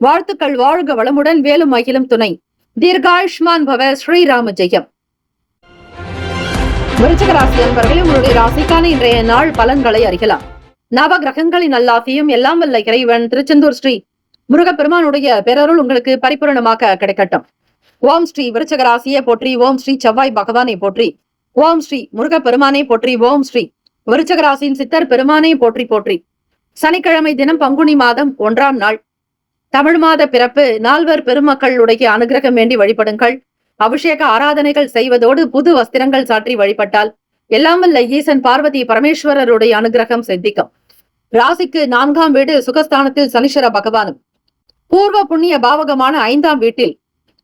வாழ்த்துக்கள். வாழ்க வளமுடன். வேலும் மகிழும் துணை. தீர்காயுஷ்மான் பவ. ஸ்ரீராம ஜெயம். விருச்சிக ராசி அன்பர்களே, உங்களுடைய ராசிக்கான இன்றைய நாள் பலன்களை அறியலாம். நவ கிரகங்களின் நல்லாசியும் எல்லாம் வல்ல இறைவன் திருச்செந்தூர் ஸ்ரீ முருகப்பெருமானுடைய பேரருள் உங்களுக்கு பரிபூரணமாக கிடைக்கட்டும். ஓம் ஸ்ரீ விருச்சிக ராசியை போற்றி. ஓம் ஸ்ரீ செவ்வாய் பகவானை போற்றி. ஓம் ஸ்ரீ முருகப்பெருமானை போற்றி. ஓம் ஸ்ரீ விருச்சிக ராசியின் சித்தர் பெருமானை போற்றி போற்றி. சனிக்கிழமை தினம் பங்குனி மாதம் 1ஆம் நாள், தமிழ் மாத பிறப்பு. நால்வர் பெருமக்களுடைய அனுகிரகம் வேண்டி வழிபடுங்கள். அபிஷேக ஆராதனைகள் செய்வதோடு புது வஸ்திரங்கள் சாற்றி வழிபட்டால் எல்லாம் வல்ல ஈசன் பார்வதி பரமேஸ்வரருடைய அனுகிரகம் சித்திக்கும். ராசிக்கு 4ஆம் வீடு சுகஸ்தானத்தில் சனீஸ்வர பகவானும், பூர்வ புண்ணிய பாவகமான 5ஆம் வீட்டில்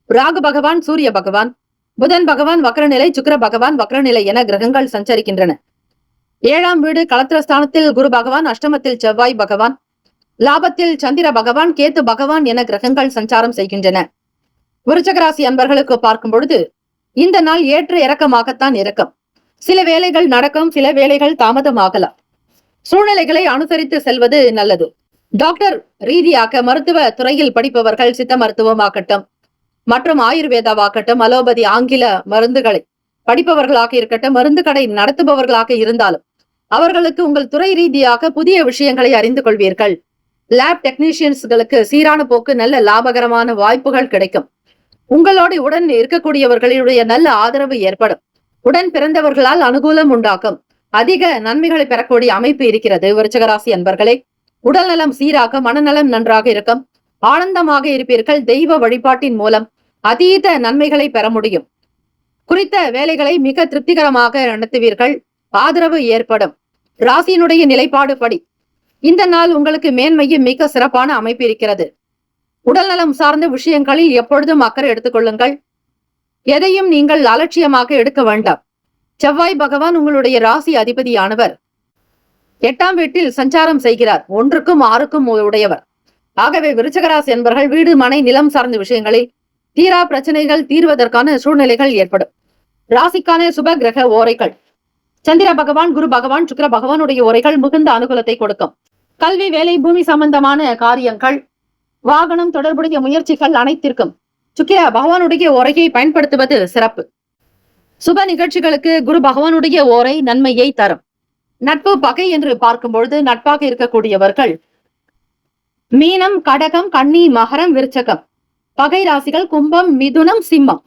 ராகு பகவான், சூரிய பகவான், புதன் பகவான் வக்ரநிலை, சுக்கிர பகவான் வக்ரநிலை என கிரகங்கள் சஞ்சரிக்கின்றன. 7ஆம் வீடு களத்திரஸ்தானத்தில் குரு பகவான், அஷ்டமத்தில் செவ்வாய் பகவான், லாபத்தில் சந்திர பகவான், கேத்து பகவான் என கிரகங்கள் சஞ்சாரம் செய்கின்றன. விருச்சிக ராசி அன்பர்களுக்கு பார்க்கும் பொழுது இந்த நாள் ஏற்ற இறக்கமாகத்தான் இருக்கும். சில வேலைகள் நடக்கும், சில வேலைகள் தாமதமாகலாம். சூழ்நிலைகளை அனுசரித்து செல்வது நல்லது. டாக்டர் ரீதியாக மருத்துவ துறையில் படிப்பவர்கள், சித்த மருத்துவமாகட்டும் மற்றும் ஆயுர்வேதாவாகட்டும், அலோபதி ஆங்கில மருந்துகளை படிப்பவர்களாக இருக்கட்டும், மருந்து கடை நடத்துபவர்களாக இருந்தாலும் அவர்களுக்கு உங்கள் துறை ரீதியாக புதிய விஷயங்களை அறிந்து கொள்வீர்கள். லேப் டெக்னீஷியன்ஸ்களுக்கு சீரான போக்கு, நல்ல லாபகரமான வாய்ப்புகள் கிடைக்கும். உங்களோடு உடன் இருக்கக்கூடியவர்களுடைய நல்ல ஆதரவு ஏற்படும். உடன் பிறந்தவர்களால் அனுகூலம் உண்டாக்கும். அதிக நன்மைகளை பெறக்கூடிய அமைப்பு இருக்கிறது. விருச்சிக ராசி அன்பர்களே, உடல் நலம் சீராக, மனநலம் நன்றாக இருக்கும். ஆனந்தமாக இருப்பீர்கள். தெய்வ வழிபாட்டின் மூலம் அதீத நன்மைகளை பெற முடியும். குறித்த வேலைகளை மிக திருப்திகரமாக நடத்துவீர்கள். ஆதரவு ஏற்படும். ராசியினுடைய நிலைப்பாடு படி இந்த நாள் உங்களுக்கு மேன்மையும் மிக சிறப்பான அமைப்பு இருக்கிறது. உடல் நலம் சார்ந்த விஷயங்களில் எப்பொழுதும் அக்கறை எடுத்துக்கொள்ளுங்கள். எதையும் நீங்கள் அலட்சியமாக எடுக்க வேண்டாம். செவ்வாய் பகவான் உங்களுடைய ராசி அதிபதியானவர் 8ஆம் வீட்டில் சஞ்சாரம் செய்கிறார். 1க்கும் 6க்கும் உடையவர். ஆகவே விருச்சிக ராசி என்பவர்கள் வீடு, மனை, நிலம் சார்ந்த விஷயங்களில் தீரா பிரச்சனைகள் தீர்வதற்கான சூழ்நிலைகள் ஏற்படும். ராசிக்கான சுப கிரக ஓரைகள்: சந்திர பகவான், குரு பகவான், சுக்கிர பகவானுடைய ஓரைகள் மிகுந்த அனுகூலத்தை கொடுக்கும். கல்வி, வேலை, பூமி சம்பந்தமான காரியங்கள், வாகனம் தொடர்புடைய முயற்சிகள் அனைத்திற்கும் சுக்கிர பகவானுடைய ஓரையை பயன்படுத்துவது சிறப்பு. சுப நிகழ்ச்சிகளுக்கு குரு பகவானுடைய ஓரை நன்மையை தரும். நட்பு, பகை என்று பார்க்கும் பொழுது நட்பாக இருக்கக்கூடியவர்கள் மீனம், கடகம், கன்னி, மகரம், விருச்சகம். பகை ராசிகள் கும்பம், மிதுனம், சிம்மம்.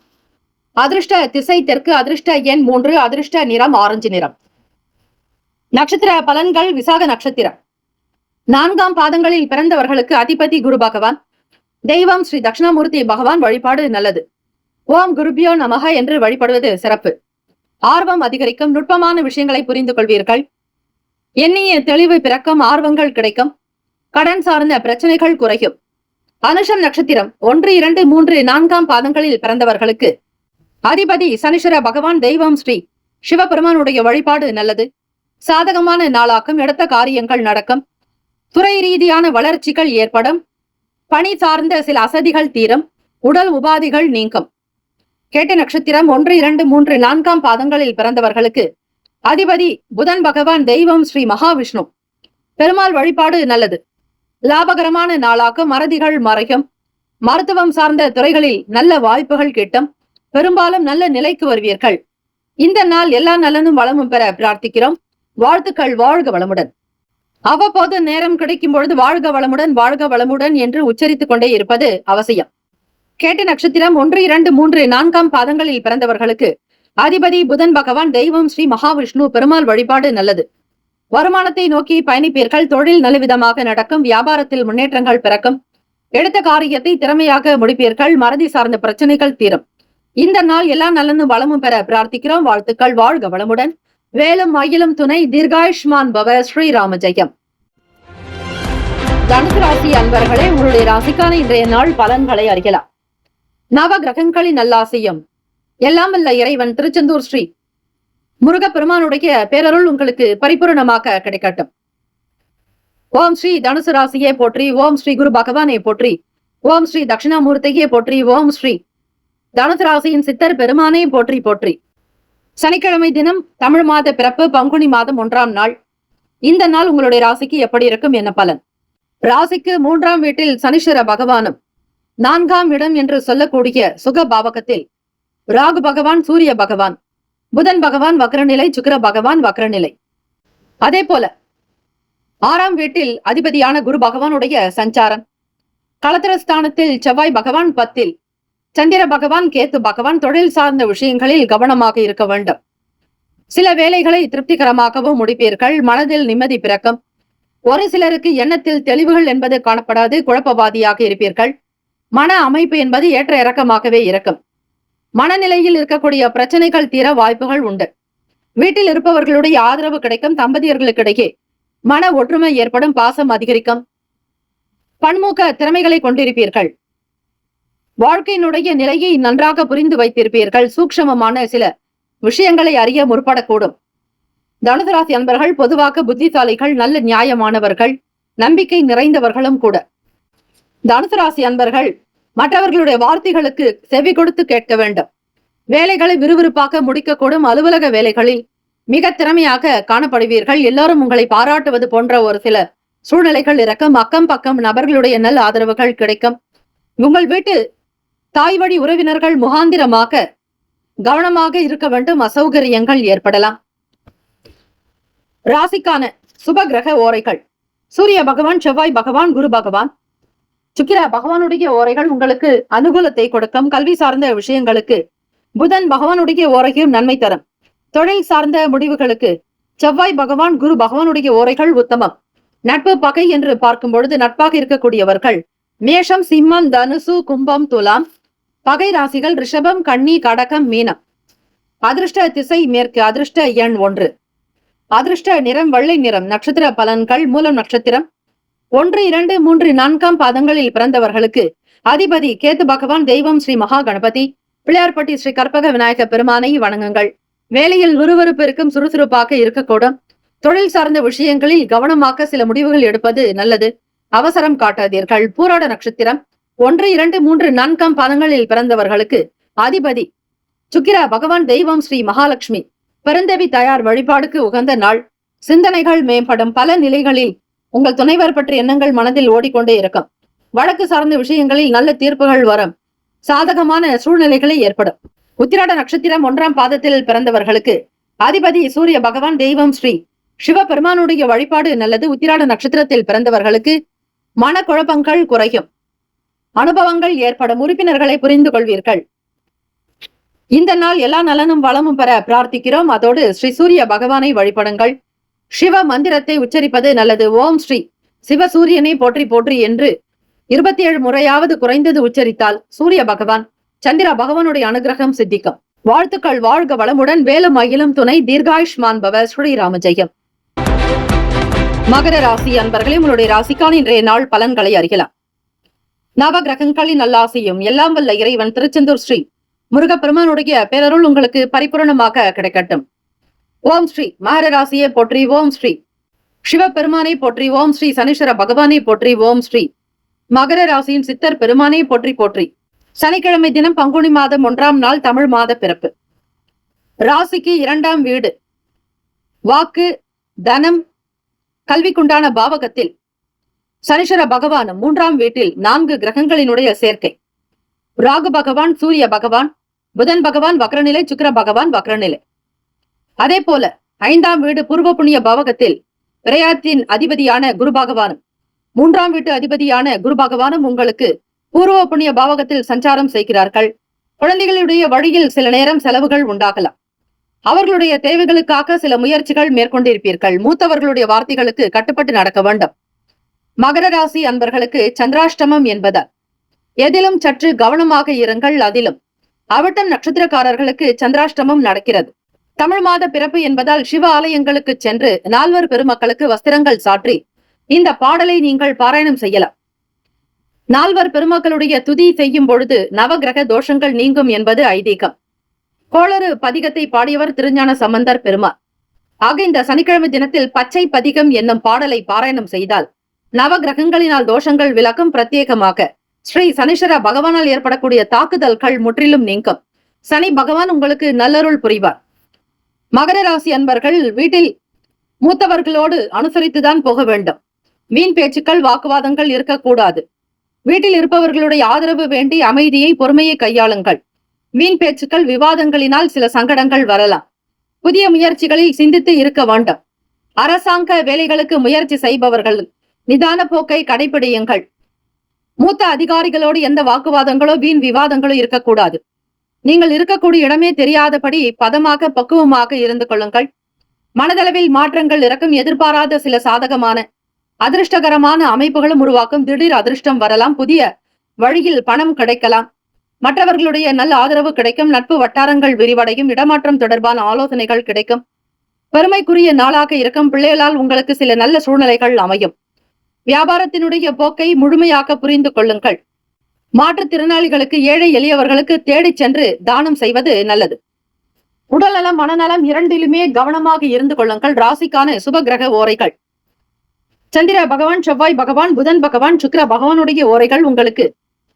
அதிர்ஷ்ட திசை தெற்கு. அதிர்ஷ்ட எண் 3. அதிர்ஷ்ட நிறம் ஆரஞ்சு நிறம். நட்சத்திர பலன்கள்: விசாக நட்சத்திரம். 4ஆம் பாதங்களில் பிறந்தவர்களுக்கு அதிபதி குரு பகவான். தெய்வம் ஸ்ரீ தட்சிணாமூர்த்தி பகவான். வழிபாடு நல்லது. ஓம் குருபியோ நமக என்று வழிபடுவது சிறப்பு. ஆர்வம் அதிகரிக்கும். நுட்பமான விஷயங்களை புரிந்து கொள்வீர்கள். எண்ணிய தெளிவு பிறக்கும். ஆர்வங்கள் கிடைக்கும். கடன் சார்ந்த பிரச்சனைகள் குறையும். அனுஷம் நட்சத்திரம் 1, 2, 3, 4ஆம் பாதங்களில் பிறந்தவர்களுக்கு அதிபதி சனீஸ்வர பகவான். தெய்வம் ஸ்ரீ சிவபெருமானுடைய வழிபாடு நல்லது. சாதகமான நாளாக்கும். எடுத்த காரியங்கள் நடக்கும். துறை ரீதியான வளர்ச்சிகள் ஏற்படும். பணி சார்ந்த சில அசதிகள் தீரும். உடல் உபாதிகள் நீங்கும். கேட்ட நட்சத்திரம் 1, 2, 3, 4ஆம் பாதங்களில் பிறந்தவர்களுக்கு அதிபதி புதன் பகவான். தெய்வம் ஸ்ரீ மகாவிஷ்ணு. பெருமாள் வழிபாடு நல்லது. லாபகரமான நாளாக்கும். மறதிகள் மறையும். மருத்துவம் சார்ந்த துறைகளில் நல்ல வாய்ப்புகள் கிட்டும். பெரும்பாலும் நல்ல நிலைக்கு வருவீர்கள். இந்த நாள் எல்லா நலனும் வளமும் பெற பிரார்த்திக்கிறோம். வாழ்த்துக்கள். வாழ்க வளமுடன். அவ்வப்போது நேரம் கிடைக்கும் பொழுது வாழ்க வளமுடன், வாழ்க வளமுடன் என்று உச்சரித்துக் கொண்டே இருப்பது அவசியம். கேட்ட நட்சத்திரம் 1, 2, 3, 4ஆம் பாதங்களில் பிறந்தவர்களுக்கு அதிபதி புதன் பகவான். தெய்வம் ஸ்ரீ மகாவிஷ்ணு. பெருமாள் வழிபாடு நல்லது. வருமானத்தை நோக்கி பயணிப்பீர்கள். தொழில் நல்லவிதமாக நடக்கும். வியாபாரத்தில் முன்னேற்றங்கள் பிறக்கும். எடுத்த காரியத்தை திறமையாக முடிப்பீர்கள். மறதி சார்ந்த பிரச்சனைகள் தீரும். இந்த நாள் எல்லா நலனும் வளமும் பெற பிரார்த்திக்கிறோம். வாழ்த்துக்கள். வாழ்க வளமுடன். வேலும் மயிலும் துணை. தீர்காயுஷ்மான் பவ. ஸ்ரீராம ஜெயம். தனுசு ராசி அன்பர்களே, உங்களுடைய ராசிக்கான இன்றைய நாள் பலன்களை அறியலாம். நவ கிரகங்களின் நல்லாசியும் எல்லாம் வல்ல இறைவன் திருச்செந்தூர் ஸ்ரீ முருகப்பெருமானுடைய பேரருள் உங்களுக்கு பரிபூரணமாக கிடைக்கட்டும். ஓம் ஸ்ரீ தனுசு ராசியே போற்றி. ஓம் ஸ்ரீ குரு பகவானை போற்றி. ஓம் ஸ்ரீ தட்சிணாமூர்த்தியே போற்றி. ஓம் ஸ்ரீ தனுசு ராசியின் சித்தர் பெருமானே போற்றி போற்றி. சனிக்கிழமை தினம், தமிழ் மாத பிறப்பு, பங்குனி மாதம் 1ஆம் நாள். இந்த நாள் உங்களுடைய ராசிக்கு எப்படி இருக்கும், என்ன பலன்? ராசிக்கு 3ஆம் வீட்டில் சனீஸ்வர பகவானும் 4ஆம் இடம் என்று சொல்லக்கூடிய சுக பாவகத்தில் ராகு பகவான், சூரிய பகவான், புதன் பகவான் வக்ரநிலை, சுக்கிர பகவான் வக்ரநிலை. அதே போல 6ஆம் வீட்டில் அதிபதியான குரு பகவானுடைய சஞ்சாரம், களத்திரஸ்தானத்தில் செவ்வாய் பகவான், 10ல் சந்திர பகவான், கேத்து பகவான். தொழில் சார்ந்த விஷயங்களில் கவனமாக இருக்க வேண்டும். சில வேலைகளை திருப்திகரமாகவும் முடிப்பீர்கள். மனதில் நிம்மதி பிறக்கும். ஒரு சிலருக்கு எண்ணத்தில் தெளிவுகள் என்பது காணப்படாது. குழப்பவாதியாக இருப்பீர்கள். மன அமைப்பு என்பது ஏற்ற இறக்கமாகவே இருக்கும். மனநிலையில் இருக்கக்கூடிய பிரச்சனைகள் தீர வாய்ப்புகள் உண்டு. வீட்டில் இருப்பவர்களுடைய ஆதரவு கிடைக்கும். தம்பதியர்களுக்கிடையே மன ஒற்றுமை ஏற்படும். பாசம் அதிகரிக்கும். பன்முக திறமைகளை கொண்டிருப்பீர்கள். வாழ்க்கையினுடைய நிலையை நன்றாக புரிந்து வைத்திருப்பீர்கள். சூக்ஷமமான சில விஷயங்களை அறிய முற்படக்கூடும். தனுசு ராசி அன்பர்கள் பொதுவாக புத்திசாலிகள், நல்ல நியாயமானவர்கள், நம்பிக்கை நிறைந்தவர்களும் கூட. தனுசு ராசி அன்பர்கள் மற்றவர்களுடைய வார்த்தைகளுக்கு செவி கொடுத்து கேட்க வேண்டும். வேலைகளை விறுவிறுப்பாக முடிக்கக்கூடும். அலுவலக வேலைகளில் மிக திறமையாக காணப்படுவீர்கள். எல்லாரும் உங்களை பாராட்டுவது போன்ற ஒரு சில சூழ்நிலைகள் இருக்கும். அக்கம் பக்கம் நபர்களுடைய நல் ஆதரவுகள் கிடைக்கும். உங்கள் வீட்டு தாய் வழி உறவினர்கள் முகாந்திரமாக கவனமாக இருக்க வேண்டும். அசௌகரியங்கள் ஏற்படலாம். ராசிக்கான சுப கிரக ஓரைகள்: சூரிய பகவான், செவ்வாய் பகவான், குரு பகவான், சுக்கிர பகவானுடைய ஓரைகள் உங்களுக்கு அனுகூலத்தை கொடுக்கும். கல்வி சார்ந்த விஷயங்களுக்கு புதன் பகவானுடைய ஓரையும் நன்மை தரும். தொழில் சார்ந்த முடிவுகளுக்கு செவ்வாய் பகவான், குரு பகவானுடைய ஓரைகள் உத்தமம். நட்பு பகை என்று பார்க்கும் பொழுது நட்பாக இருக்கக்கூடியவர்கள் மேஷம், சிம்மம், தனுசு, கும்பம், துலாம். பகை ராசிகள் ரிஷபம், கன்னி, கடகம், மீனம். அதிர்ஷ்ட திசை மேற்கு. அதிர்ஷ்ட எண் 1. அதிர்ஷ்ட நிறம் வெள்ளை நிறம். நட்சத்திர பலன்கள்: மூலம் நட்சத்திரம் 1, 2, 3, 4ஆம் பாதங்களில் பிறந்தவர்களுக்கு அதிபதி கேத்து பகவான். தெய்வம் ஸ்ரீ மகா கணபதி. பிள்ளையார்பட்டி ஸ்ரீ கற்பக விநாயக பெருமானை வணங்குங்கள். வேலையில் விறுவிறுப்பு இருக்கும். சுறுசுறுப்பாக இருக்கக்கூடும். தொழில் சார்ந்த விஷயங்களில் கவனமாக சில முடிவுகள் எடுப்பது நல்லது. அவசரம் காட்டாதீர்கள். பூராட நட்சத்திரம் 1, 2, 3, 4ஆம் பாதங்களில் பிறந்தவர்களுக்கு அதிபதி சுக்கிர பகவான். தெய்வம் ஸ்ரீ மகாலட்சுமி. பெருந்தேவி தாயார் வழிபாடுக்கு உகந்த நாள். சிந்தனைகள் மேம்படும். பல நிலைகளில் உங்கள் துணைவர் பற்றிய எண்ணங்கள் மனதில் ஓடிக்கொண்டே இருக்கும். வழக்கு சார்ந்த விஷயங்களில் நல்ல தீர்ப்புகள் வரும். சாதகமான சூழ்நிலைகளை ஏற்படும். உத்திராட நட்சத்திரம் 1ஆம் பாதத்தில் பிறந்தவர்களுக்கு அதிபதி சூரிய பகவான். தெய்வம் ஸ்ரீ சிவபெருமானுடைய வழிபாடு நல்லது. உத்திராட நட்சத்திரத்தில் பிறந்தவர்களுக்கு மனக்குழப்பங்கள் குறையும். அனுபவங்கள் ஏற்படும். உறுப்பினர்களை புரிந்து கொள்வீர்கள். இந்த நாள் எல்லா நலனும் வளமும் பெற பிரார்த்திக்கிறோம். அதோடு ஸ்ரீ சூரிய பகவானை வழிபடுங்கள். சிவ மந்திரத்தை உச்சரிப்பது நல்லது. ஓம் ஸ்ரீ சிவசூரியனை போற்றி போற்றி என்று 27 முறையாவது குறைந்தது உச்சரித்தால் சூரிய பகவான், சந்திர பகவானுடைய அனுகிரகம் சித்திக்கும். வாழ்த்துக்கள். வாழ்க வளமுடன். வேலும் அகிலும் துணை. தீர்காயுஷ்மான் பவ. ஸ்ரீராம ஜெயம். மகர ராசி அன்பர்களே, உங்களுடைய ராசிக்கான இன்றைய நாள் பலன்களை அறியலாம். நவ கிரகங்களின் நல்லாசியும் எல்லாம் வல்ல இறைவன் திருச்செந்தூர் ஸ்ரீ முருகப்பெருமானுடைய பேரருள் உங்களுக்கு பரிபூரணமாக கிடைக்கட்டும். ஓம் ஸ்ரீ மகர ராசியை போற்றி. ஓம் ஸ்ரீ சிவபெருமானை போற்றி. ஓம் ஸ்ரீ சனீஸ்வர பகவானை போற்றி. ஓம் ஸ்ரீ மகர ராசியின் சித்தர் பெருமானை போற்றி போற்றி. சனிக்கிழமை தினம் பங்குனி மாதம் 1ஆம் நாள், தமிழ் மாத பிறப்பு. ராசிக்கு 2ஆம் வீடு வாக்கு, தனம், கல்விக்குண்டான பாவகத்தில் சனீஸ்வர பகவானும் 3ஆம் வீட்டில் 4 கிரகங்களினுடைய சேர்க்கை. ராகு பகவான், சூரிய பகவான், புதன் பகவான் வக்ரநிலை, சுக்கிர பகவான் வக்ரநிலை. அதே போல 5ஆம் வீடு பூர்வ புண்ணிய பாவகத்தில் விரயத்தின் அதிபதியான குரு பகவானும் 3ஆம் வீட்டு அதிபதியான குரு பகவானும் உங்களுக்கு பூர்வ புண்ணிய பாவகத்தில் சஞ்சாரம் செய்கிறார்கள். குழந்தைகளுடைய வழியில் சில நேரம் செலவுகள் உண்டாகலாம். அவர்களுடைய தேவைகளுக்காக சில முயற்சிகள் மேற்கொண்டிருப்பீர்கள். மூத்தவர்களுடைய வார்த்தைகளுக்கு கட்டுப்பட்டு நடக்க வேண்டும். மகர ராசி அன்பர்களுக்கு சந்திராஷ்டமம் என்பதால் எதிலும் சற்று கவனமாக இருங்கள். அதிலும் அவிட்டம் நட்சத்திரக்காரர்களுக்கு சந்திராஷ்டமம் நடக்கிறது. தமிழ் மாத பிறப்பு என்பதால் சிவ ஆலயங்களுக்கு சென்று 4 பெருமக்களுக்கு வஸ்திரங்கள் சாற்றி இந்த பாடலை நீங்கள் பாராயணம் செய்யலாம். 4 பெருமக்களுடைய துதி செய்யும் பொழுது நவகிரக தோஷங்கள் நீங்கும் என்பது ஐதீகம். கோளறு பதிகத்தை பாடியவர் திருஞான சம்பந்தர் பெருமாள். ஆக இந்த சனிக்கிழமை தினத்தில் பச்சை பதிகம் என்னும் பாடலை பாராயணம் செய்தால் நவகிரகங்களினால் தோஷங்கள் விலக்கும். பிரத்யேகமாக ஸ்ரீ சனீஸ்வர பகவானால் ஏற்படக்கூடிய தாக்குதல்கள் முற்றிலும் நீங்கும். சனி பகவான் உங்களுக்கு நல்லருள் புரிவார். மகர ராசி அன்பர்கள் வீட்டில் மூத்தவர்களோடு அனுசரித்துதான் போக வேண்டும். வீண் பேச்சுக்கள், வாக்குவாதங்கள் இருக்கக்கூடாது. வீட்டில் இருப்பவர்களுடைய ஆதரவு வேண்டி அமைதியை பொறுமையை கையாளுங்கள். வீண் பேச்சுக்கள் விவாதங்களினால் சில சங்கடங்கள் வரலாம். புதிய முயற்சிகளில் சிந்தித்து இருக்க வேண்டும். அரசாங்க வேலைகளுக்கு முயற்சி செய்பவர்கள் நிதான போக்கை கடைபிடியுங்கள். மூத்த அதிகாரிகளோடு எந்த வாக்குவாதங்களோ வீண் விவாதங்களோ இருக்கக்கூடாது. நீங்கள் இருக்கக்கூடிய இடமே தெரியாதபடி பதமாக பக்குவமாக இருந்து கொள்ளுங்கள். மனதளவில் மாற்றங்கள் இறக்கும். எதிர்பாராத சில சாதகமான அதிர்ஷ்டகரமான அமைப்புகளும் உருவாக்கும். திடீர் அதிர்ஷ்டம் வரலாம். புதிய வழியில் பணம் கிடைக்கலாம். மற்றவர்களுடைய நல்ல ஆதரவு கிடைக்கும். நட்பு வட்டாரங்கள் விரிவடையும். இடமாற்றம் தொடர்பான ஆலோசனைகள் கிடைக்கும். பெருமைக்குரிய நாளாக இருக்கும். பிள்ளைகளால் உங்களுக்கு சில நல்ல சூழ்நிலைகள் அமையும். வியாபாரத்தினுடைய போக்கை முழுமையாக புரிந்து கொள்ளுங்கள். மாற்றுத்திறனாளிகளுக்கு ஏழை எளியவர்களுக்கு தேடிச் சென்று தானம் செய்வது நல்லது. உடல்நலம் மனநலம் இரண்டிலுமே கவனமாக இருந்து கொள்ளுங்கள். ராசிக்கான சுப கிரக ஓரைகள். சந்திர பகவான், செவ்வாய் பகவான், புதன் பகவான், சுக்கிர பகவானுடைய ஓரைகள் உங்களுக்கு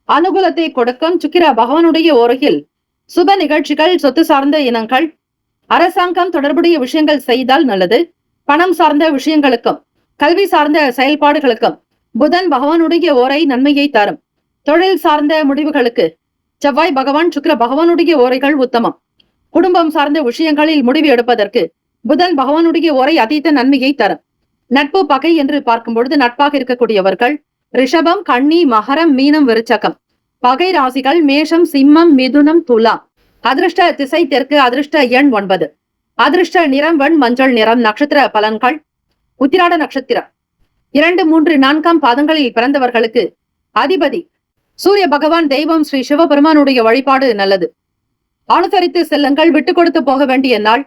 அனுகூலத்தை கொடுக்கும். சுக்கிர பகவானுடைய ஓரையில் சுப நிகழ்ச்சிகள், சொத்து சார்ந்த இனங்கள், அரசாங்கம் தொடர்புடைய விஷயங்கள் செய்தால் நல்லது. பணம் சார்ந்த விஷயங்களுக்கும் கல்வி சார்ந்த செயல்பாடுகளுக்கும் புதன் பகவானுடைய ஓரை நன்மையை தரும். தொழில் சார்ந்த முடிவுகளுக்கு செவ்வாய் பகவான், சுக்கிர பகவானுடைய ஓரைகள் உத்தமம். குடும்பம் சார்ந்த விஷயங்களில் முடிவு எடுப்பதற்கு புதன் பகவானுடைய ஓரை அதீத நன்மையை தரும். நட்பு பகை என்று பார்க்கும் பொழுது நட்பாக இருக்கக்கூடியவர்கள் ரிஷபம், கன்னி, மகரம், மீனம், விருச்சகம். பகை ராசிகள் மேஷம், சிம்மம், மிதுனம், துலாம். அதிர்ஷ்ட திசை தெற்கு. அதிர்ஷ்ட எண் 9. அதிர்ஷ்ட நிறம் வெண் மஞ்சள் நிறம். நட்சத்திர பலன்கள். உத்திராட நட்சத்திரம் 2, 3, 4 பாதங்களில் பிறந்தவர்களுக்கு அதிபதி சூரிய பகவான். தெய்வம் ஸ்ரீ சிவபெருமானுடைய வழிபாடு நல்லது. அனுசரித்து செல்லுங்கள். விட்டு கொடுத்து போக வேண்டிய நாள்.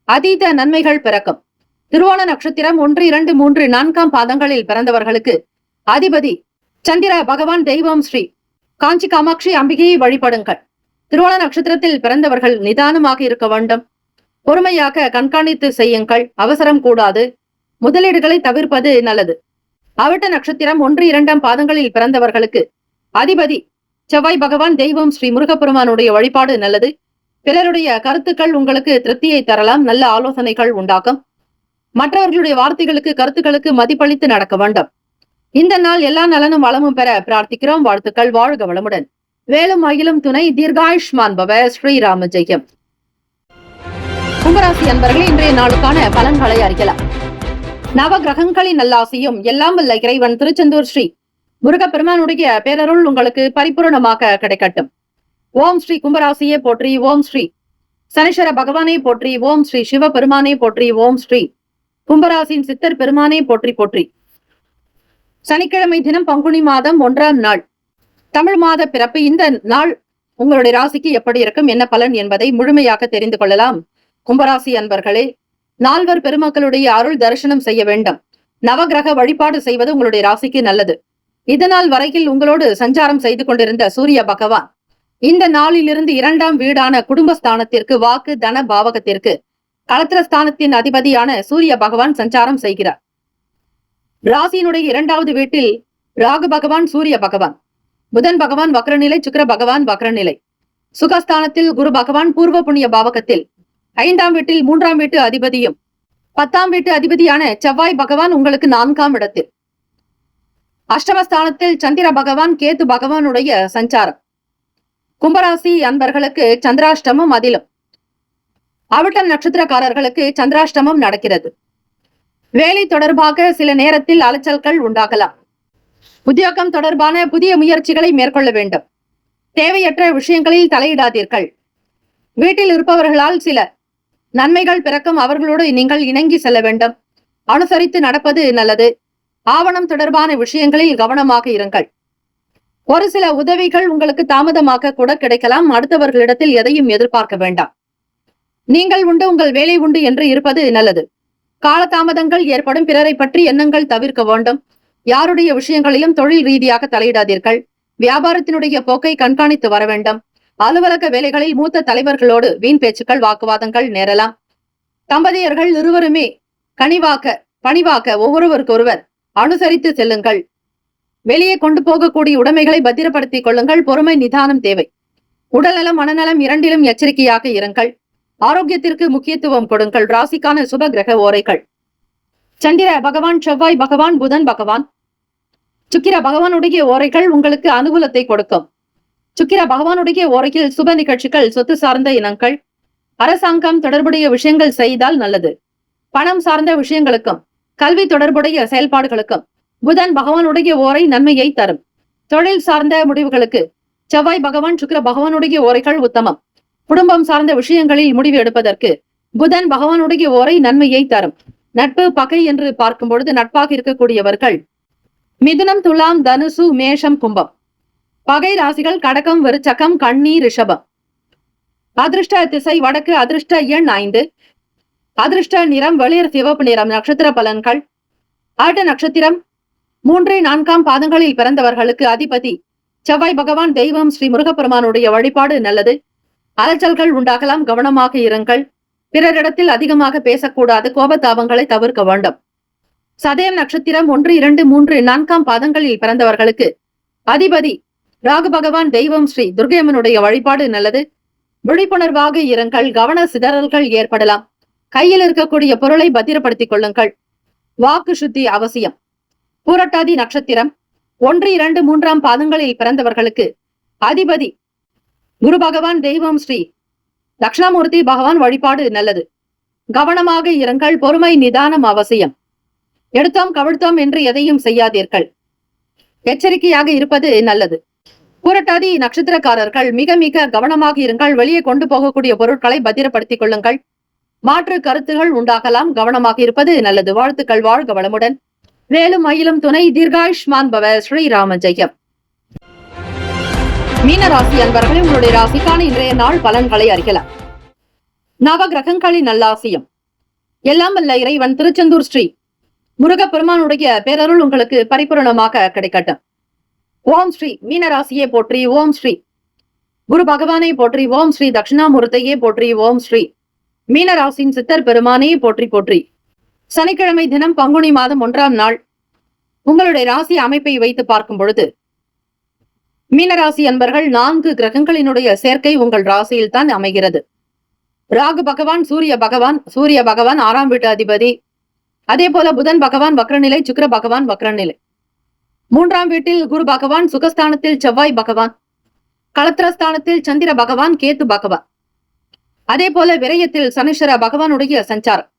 அதீத நன்மைகள் பிறக்கும். திருவோண நட்சத்திரம் 1, 2, 3, 4 பாதங்களில் பிறந்தவர்களுக்கு அதிபதி சந்திர பகவான். தெய்வம் ஸ்ரீ காஞ்சி காமாட்சி அம்பிகையை வழிபடுங்கள். திருவோண நட்சத்திரத்தில் பிறந்தவர்கள் நிதானமாக இருக்க வேண்டும். பொறுமையாக கண்காணித்து செய்யுங்கள். அவசரம் கூடாது. முதலீடுகளை தவிர்ப்பது நல்லது. அவிட்ட நட்சத்திரம் 1, 2 பாதங்களில் பிறந்தவர்களுக்கு அதிபதி செவ்வாய் பகவான். தெய்வம் ஸ்ரீ முருகப்பெருமானுடைய வழிபாடு நல்லது. பிறருடைய கருத்துக்கள் உங்களுக்கு திருப்தியை தரலாம். நல்ல ஆலோசனைகள் உண்டாகும். மற்றவர்களுடைய வார்த்தைகளுக்கு கருத்துக்களுக்கு மதிப்பளித்து நடக்க வேண்டும். இந்த நாள் எல்லா நலனும் வளமும் பெற பிரார்த்திக்கிறோம். வாழ்த்துக்கள். வாழ்க வளமுடன். வேலும் மகிழும் துணை. தீர்காயுஷ்மான் பவ. ஸ்ரீராம ஜெயம். கும்பராசி அன்பர்களே, இன்றைய நாளுக்கான பலன்களை அறியலாம். நவ கிரகங்களின் நல்லாசியும் எல்லாம் வல்ல இறைவன் திருச்செந்தூர் ஸ்ரீ முருகப்பெருமானுடைய பேரருள் உங்களுக்கு பரிபூர்ணமாக கிடைக்கட்டும். ஓம் ஸ்ரீ கும்பராசியே போற்றி. ஓம் ஸ்ரீ சனீஸ்வர பகவானே போற்றி. ஓம் ஸ்ரீ சிவபெருமானே போற்றி. ஓம் ஸ்ரீ கும்பராசின் சித்தர் பெருமானே போற்றி போற்றி. சனிக்கிழமை தினம் பங்குனி மாதம் 1ஆம் நாள், தமிழ் மாத பிறப்பு. இந்த நாள் உங்களுடைய ராசிக்கு எப்படி இருக்கும், என்ன பலன் என்பதை முழுமையாக தெரிந்து கொள்ளலாம். கும்பராசி அன்பர்களே, நால்வர் பெருமக்களுடைய அருள் தரிசனம் செய்ய வேண்டும். நவகிரக வழிபாடு செய்வது உங்களுடைய ராசிக்கு நல்லது. இதனால் வரையில் உங்களோடு சஞ்சாரம் செய்து கொண்டிருந்த சூரிய பகவான் இந்த நாளிலிருந்து 2ஆம் வீடான குடும்பஸ்தானத்திற்கு, வாக்கு தன பாவகத்திற்கு, களத்திரஸ்தானத்தின் அதிபதியான சூரிய பகவான் சஞ்சாரம் செய்கிறார். ராசியினுடைய 2வது வீட்டில் ராகு பகவான், சூரிய பகவான், புதன் பகவான் வக்ரநிலை, சுக்கிர பகவான் வக்ரநிலை. சுகஸ்தானத்தில் குரு பகவான் பூர்வ புண்ணிய பாவகத்தில், 5ஆம் வீட்டில் 3ஆம் வீட்டு அதிபதியும் 10ஆம் வீட்டு அதிபதியான செவ்வாய் பகவான் உங்களுக்கு 4ஆம் இடத்தில். அஷ்டமஸ்தானத்தில் சந்திர பகவான், கேது பகவானுடைய சஞ்சாரம். கும்பராசி அன்பர்களுக்கு சந்திராஷ்டமம் அதிலும். அவிட்டம் நட்சத்திரக்காரர்களுக்கு சந்திராஷ்டமம் நடக்கிறது. வேலை தொடர்பாக சில நேரத்தில் அலைச்சல்கள் உண்டாகலாம். உத்தியோகம் தொடர்பான புதிய முயற்சிகளை மேற்கொள்ள வேண்டும். தேவையற்ற விஷயங்களில் தலையிடாதீர்கள். வீட்டில் இருப்பவர்களால் சில நன்மைகள் பிறக்கும். அவர்களோடு நீங்கள் இணங்கி செல்ல வேண்டும். அனுசரித்து நடப்பது நல்லது. ஆவணம் தொடர்பான விஷயங்களில் கவனமாக இருங்கள். ஒரு சில உதவிகள் உங்களுக்கு தாமதமாக கூட கிடைக்கலாம். அடுத்தவர்களிடத்தில் எதையும் எதிர்பார்க்க வேண்டாம். நீங்கள் உண்டு, உங்கள் வேலை உண்டு என்று இருப்பது நல்லது. காலதாமதங்கள் ஏற்படும். பிறரை பற்றி எண்ணங்கள் தவிர்க்க வேண்டும். யாருடைய விஷயங்களிலும் தொழில் ரீதியாக தலையிடாதீர்கள். வியாபாரத்தினுடைய போக்கை கண்காணித்து வர வேண்டும். அலுவலக வேலைகளில் மூத்த தலைவர்களோடு வீண் பேச்சுக்கள், வாக்குவாதங்கள் நேரலாம். தம்பதியர்கள் இருவருமே பணிவாக்க ஒவ்வொருவருக்கொருவர் அனுசரித்து செல்லுங்கள். வெளியே கொண்டு போகக்கூடிய உடைமைகளை பத்திரப்படுத்திக் கொள்ளுங்கள். பொறுமை, நிதானம் தேவை. உடல்நலம் மனநலம் இரண்டிலும் எச்சரிக்கையாக இருங்கள். ஆரோக்கியத்திற்கு முக்கியத்துவம் கொடுங்கள். ராசிக்கான சுப கிரக ஓரைகள். சந்திர பகவான், செவ்வாய் பகவான், புதன் பகவான். சுக்கிர பகவானுடைய ஓரைகள் உங்களுக்கு அனுகூலத்தை கொடுக்கும். சுக்கிர பகவானுடைய ஓரையில் சுப நிகழ்ச்சிகள், சொத்து சார்ந்த இனங்கள், அரசாங்கம் தொடர்புடைய விஷயங்கள் செய்தால் நல்லது. பணம் சார்ந்த விஷயங்களுக்கும் கல்வி தொடர்புடைய செயல்பாடுகளுக்கும் புதன் பகவானுடைய ஓரை நன்மையை தரும். தொழில் சார்ந்த முடிவுகளுக்கு செவ்வாய் பகவான், சுக்கிர பகவானுடைய ஓரைகள் உத்தமம். குடும்பம் சார்ந்த விஷயங்களில் முடிவு எடுப்பதற்கு புதன் பகவானுடைய ஓரை நன்மையை தரும். நட்பு பகை என்று பார்க்கும் பொழுது நட்பாக இருக்கக்கூடியவர்கள் மிதுனம், துலாம், தனுசு, மேஷம், கும்பம். பகை ராசிகள் கடகம், விருச்சகம், கன்னி, ரிஷபம். அதிர்ஷ்ட திசை வடக்கு. அதிர்ஷ்ட எண் 5. அதிர்ஷ்ட நிறம் வெளிர் சிவப்பு நிறம். நட்சத்திர பலன்கள். ஆட்ட நட்சத்திரம் 3, 4 பாதங்களில் பிறந்தவர்களுக்கு அதிபதி செவ்வாய் பகவான். தெய்வம் ஸ்ரீ முருகப்பெருமானுடைய வழிபாடு நல்லது. அலைச்சல்கள் உண்டாகலாம், கவனமாக இருங்கள். பிறரிடத்தில் அதிகமாக பேசக்கூடாது. கோபதாபங்களை தவிர்க்க வேண்டும். சதயம் நட்சத்திரம் 1, 2, 3, 4 பாதங்களில் பிறந்தவர்களுக்கு அதிபதி ராகு பகவான். தெய்வம் ஸ்ரீ துர்கையம்மனுடைய வழிபாடு நல்லது. விழிப்புணர்வாக இருங்கள். கவன சிதறல்கள் ஏற்படலாம். கையில் இருக்கக்கூடிய பொருளை பத்திரப்படுத்திக் கொள்ளுங்கள். வாக்கு சுத்தி அவசியம். பூரட்டாதி நட்சத்திரம் 1, 2, 3 பாதங்களில் பிறந்தவர்களுக்கு அதிபதி குரு பகவான். தெய்வம் ஸ்ரீ தட்சிணாமூர்த்தி பகவான் வழிபாடு நல்லது. கவனமாக இருங்கள். பொறுமை நிதானம் அவசியம். எடுத்தோம் கவிழ்த்தோம் என்று எதையும் செய்யாதீர்கள். எச்சரிக்கையாக இருப்பது நல்லது. பூரட்டாதி நட்சத்திரக்காரர்கள் மிக மிக கவனமாக இருங்கள். வெளியே கொண்டு போகக்கூடிய பொருட்களை பத்திரப்படுத்திக் கொள்ளுங்கள். மாற்று கருத்துகள் உண்டாகலாம். கவனமாக இருப்பது நல்லது. வாழ்த்துக்கள். வாழ்க வளமுடன். வேலும் மயிலும் துணை. தீர்காயுஷ்மான் பவ. ஸ்ரீராம ஜெயம். மீனராசி அன்பர்களே, உங்களுடைய ராசிக்கான இன்றைய நாள் பலன்களை அறியலாம். நவ கிரகங்களின் நல்லாசியம். எல்லாம் வல்ல இறைவன் திருச்செந்தூர் ஸ்ரீ முருகப்பெருமானுடைய பேரருள் உங்களுக்கு பரிபூரணமாக கிடைக்கட்டும். ஓம் ஸ்ரீ மீனராசியே போற்றி. ஓம் ஸ்ரீ குரு பகவானை போற்றி. ஓம் ஸ்ரீ தட்சிணாமூர்த்தியே போற்றி. ஓம் ஸ்ரீ மீனராசியின் சித்தர் பெருமானே போற்றி போற்றி. சனிக்கிழமை தினம் பங்குனி மாதம் 1ஆம் நாள் உங்களுடைய ராசி அமைப்பை வைத்து பார்க்கும் பொழுது மீனராசி அன்பர்கள் 4 கிரகங்களினுடைய சேர்க்கை உங்கள் ராசியில் தான் அமைகிறது. ராகு பகவான், சூரிய பகவான். சூரிய பகவான் 6ஆம் வீட்டு அதிபதி. அதே போல புதன் பகவான் வக்ரநிலை, சுக்கிர பகவான் வக்ரநிலை. 3ஆம் வீட்டில் குரு பகவான், சுகஸ்தானத்தில் செவ்வாய் பகவான், களத்திரஸ்தானத்தில் சந்திர பகவான், கேத்து பகவான். அதே போல விரயத்தில் சனீஸ்வர பகவானுடைய சஞ்சாரம்.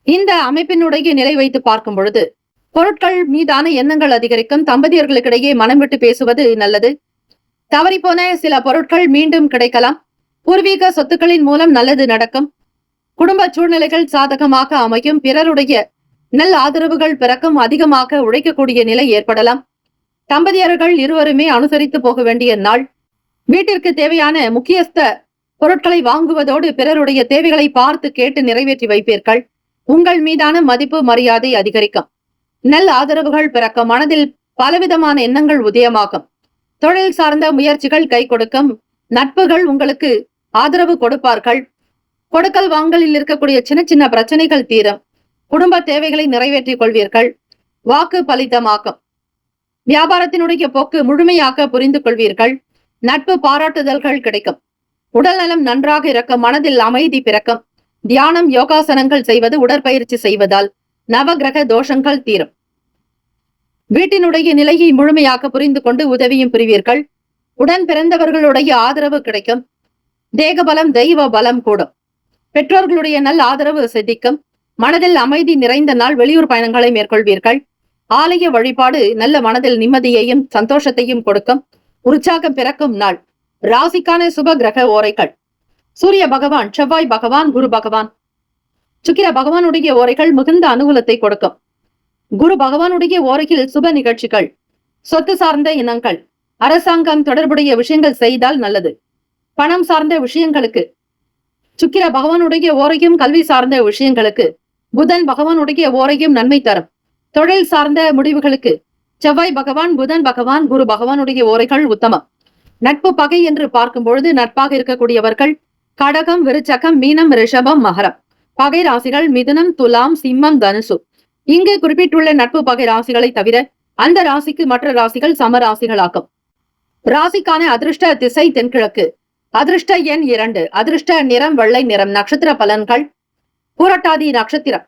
இந்த அமைப்பினுடைய நிலை வைத்து பார்க்கும் பொழுது பொருட்கள் மீதான எண்ணங்கள் அதிகரிக்கும். தம்பதியர்களுக்கிடையே மனம் விட்டு பேசுவது நல்லது. தவறிப்போன சில பொருட்கள் மீண்டும் கிடைக்கலாம். பூர்வீக சொத்துக்களின் மூலம் நல்லது நடக்கும். குடும்ப சூழ்நிலைகள் சாதகமாக அமையும். பிறருடைய நல்ல ஆதரவுகள் பிறக்கும். அதிகமாக உழைக்கக்கூடிய நிலை ஏற்படலாம். தம்பதியர்கள் இருவருமே அனுசரித்து போக வேண்டிய நாள். வீட்டிற்கு தேவையான முக்கியஸ்த பொருட்களை வாங்குவதோடு பிறருடைய தேவைகளை பார்த்து கேட்டு நிறைவேற்றி வைப்பீர்கள். உங்கள் மீதான மதிப்பு மரியாதை அதிகரிக்கும். நல்ல ஆதரவுகள் பிறக்கும். மனதில் பலவிதமான எண்ணங்கள் உதயமாகும். தொழில் சார்ந்த முயற்சிகள் கை கொடுக்கும். நட்புகள் உங்களுக்கு ஆதரவு கொடுப்பார்கள். கொடுக்கல் வாங்கலில் இருக்கக்கூடிய சின்ன சின்ன பிரச்சனைகள் தீரும். குடும்ப தேவைகளை நிறைவேற்றிக் கொள்வீர்கள். வாக்கு பலிதமாகும். வியாபாரத்தினுடைய போக்கு முழுமையாக புரிந்து கொள்வீர்கள். நட்பு பாராட்டுதல்கள் கிடைக்கும். உடல் நலம் நன்றாக இருக்கும். மனதில் அமைதி பிறக்கும். தியானம், யோகாசனங்கள் செய்வது, உடற்பயிற்சி செய்வதால் நவகிரக தோஷங்கள் தீரும். வீட்டினுடைய நிலையை முழுமையாக புரிந்து கொண்டு உதவியும் புரிவீர்கள். உடன் பிறந்தவர்களுடைய ஆதரவு கிடைக்கும். தேக பலம், தெய்வ பலம் கூடும். பெற்றோர்களுடைய நல்ல ஆதரவு சித்திக்கும். மனதில் அமைதி நிறைந்த நாள். வெளியூர் பயணங்களை மேற்கொள்வீர்கள். ஆலய வழிபாடு நல்ல மனதில் நிம்மதியையும் சந்தோஷத்தையும் கொடுக்கும். உற்சாகம் பிறக்கும் நாள். ராசிக்கான சுப கிரக ஓரைகள். சூரிய பகவான், செவ்வாய் பகவான், குரு பகவான், சுக்கிர பகவானுடைய ஓரைகள் மிகுந்த அனுகூலத்தை கொடுக்கும். குரு பகவானுடைய ஓரையில் சுப நிகழ்ச்சிகள், சொத்து சார்ந்த இனங்கள், அரசாங்கம் தொடர்புடைய விஷயங்கள் செய்தால் நல்லது. பணம் சார்ந்த விஷயங்களுக்கு சுக்கிர பகவானுடைய ஓரையும், கல்வி சார்ந்த விஷயங்களுக்கு புதன் பகவானுடைய ஓரையும் நன்மை தரும். தொழில் சார்ந்த முடிவுகளுக்கு செவ்வாய் பகவான், புதன் பகவான், குரு பகவானுடைய ஓரைகள் உத்தமம். நட்பு பகை என்று பார்க்கும் பொழுது நட்பாக இருக்கக்கூடியவர்கள் கடகம், விருச்சகம், மீனம், ரிஷபம், மகரம். பகை ராசிகள் மிதுனம், துலாம், சிம்மம், தனுசு. இங்கு குறிப்பிட்டுள்ள நட்பு பகை ராசிகளை தவிர அந்த ராசிக்கு மற்ற ராசிகள் சம ராசிகளாகும். ராசிக்கான அதிர்ஷ்ட திசை தென்கிழக்கு. அதிர்ஷ்ட எண் 2. அதிர்ஷ்ட நிறம் வெள்ளை நிறம். நட்சத்திர பலன்கள். பூரட்டாதி நட்சத்திரம்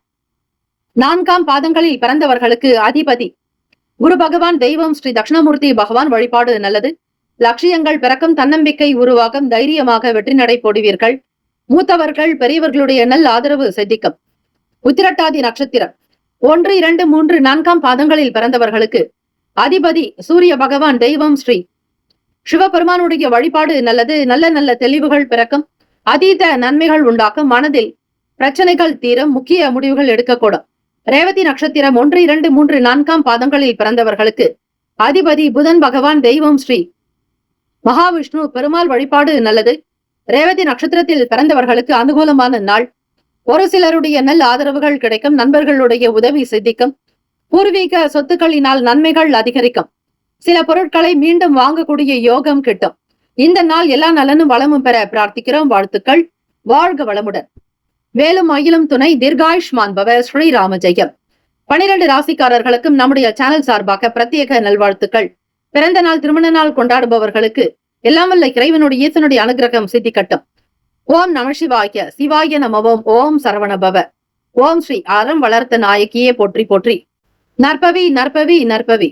4ஆம் பாதங்களில் பிறந்தவர்களுக்கு அதிபதி குரு பகவான் தெய்வம் ஸ்ரீ தட்சிணாமூர்த்தி பகவான் வழிபாடு நல்லது. லட்சியங்கள் பிறக்கும், தன்னம்பிக்கை உருவாகும், தைரியமாக வெற்றி நடை போடுவீர்கள். மூத்தவர்கள் பெரியவர்களுடைய நல் ஆதரவு சித்திக்கும். உத்திரட்டாதி நட்சத்திரம் 1, 2, 3, 4 பாதங்களில் பிறந்தவர்களுக்கு அதிபதி சூரிய பகவான் தெய்வம் ஸ்ரீ சிவபெருமானுடைய வழிபாடு நல்லது. நல்ல நல்ல தெளிவுகள் பிறக்கும், அதீத நன்மைகள் உண்டாக்கும், மனதில் பிரச்சனைகள் தீரும், முக்கிய முடிவுகள் எடுக்கக்கூடும். ரேவதி நட்சத்திரம் 1, 2, 3, 4 பாதங்களில் பிறந்தவர்களுக்கு அதிபதி புதன் பகவான் தெய்வம் ஸ்ரீ மகாவிஷ்ணு பெருமாள் வழிபாடு நல்லது. ரேவதி நட்சத்திரத்தில் பிறந்தவர்களுக்கு அனுகூலமான நாள். ஒரு சிலருடைய நல் ஆதரவுகள் கிடைக்கும், நண்பர்களுடைய உதவி சித்திக்கும், பூர்வீக சொத்துக்களினால் நன்மைகள் அதிகரிக்கும், சில பொருட்களை மீண்டும் வாங்கக்கூடிய யோகம் கிட்டும். இந்த நாள் எல்லா நலனும் வளமும் பெற பிரார்த்திக்கிறோம். வாழ்த்துக்கள். வாழ்க வளமுடன். வேலும் மயிலும் துணை. தீர்காயுஷ்மான் பவ. ஸ்ரீராம ஜெயம். 12 ராசிக்காரர்களுக்கும் நம்முடைய சேனல் சார்பாக பிரத்யேக நல்வாழ்த்துக்கள். பிறந்த நாள், திருமண நாள் கொண்டாடுபவர்களுக்கு எல்லாம் வல்ல இறைவனுடைய ஈசனுடைய அனுகிரகம் சித்திக்கட்டும். ஓம் நம சிவாய. சிவாய நமவோம். ஓம் சரவண பவ. ஓம் ஸ்ரீ அறம் வளர்த்த நாயகியே போற்றி போற்றி. நற்பவி நற்பவி நற்பவி.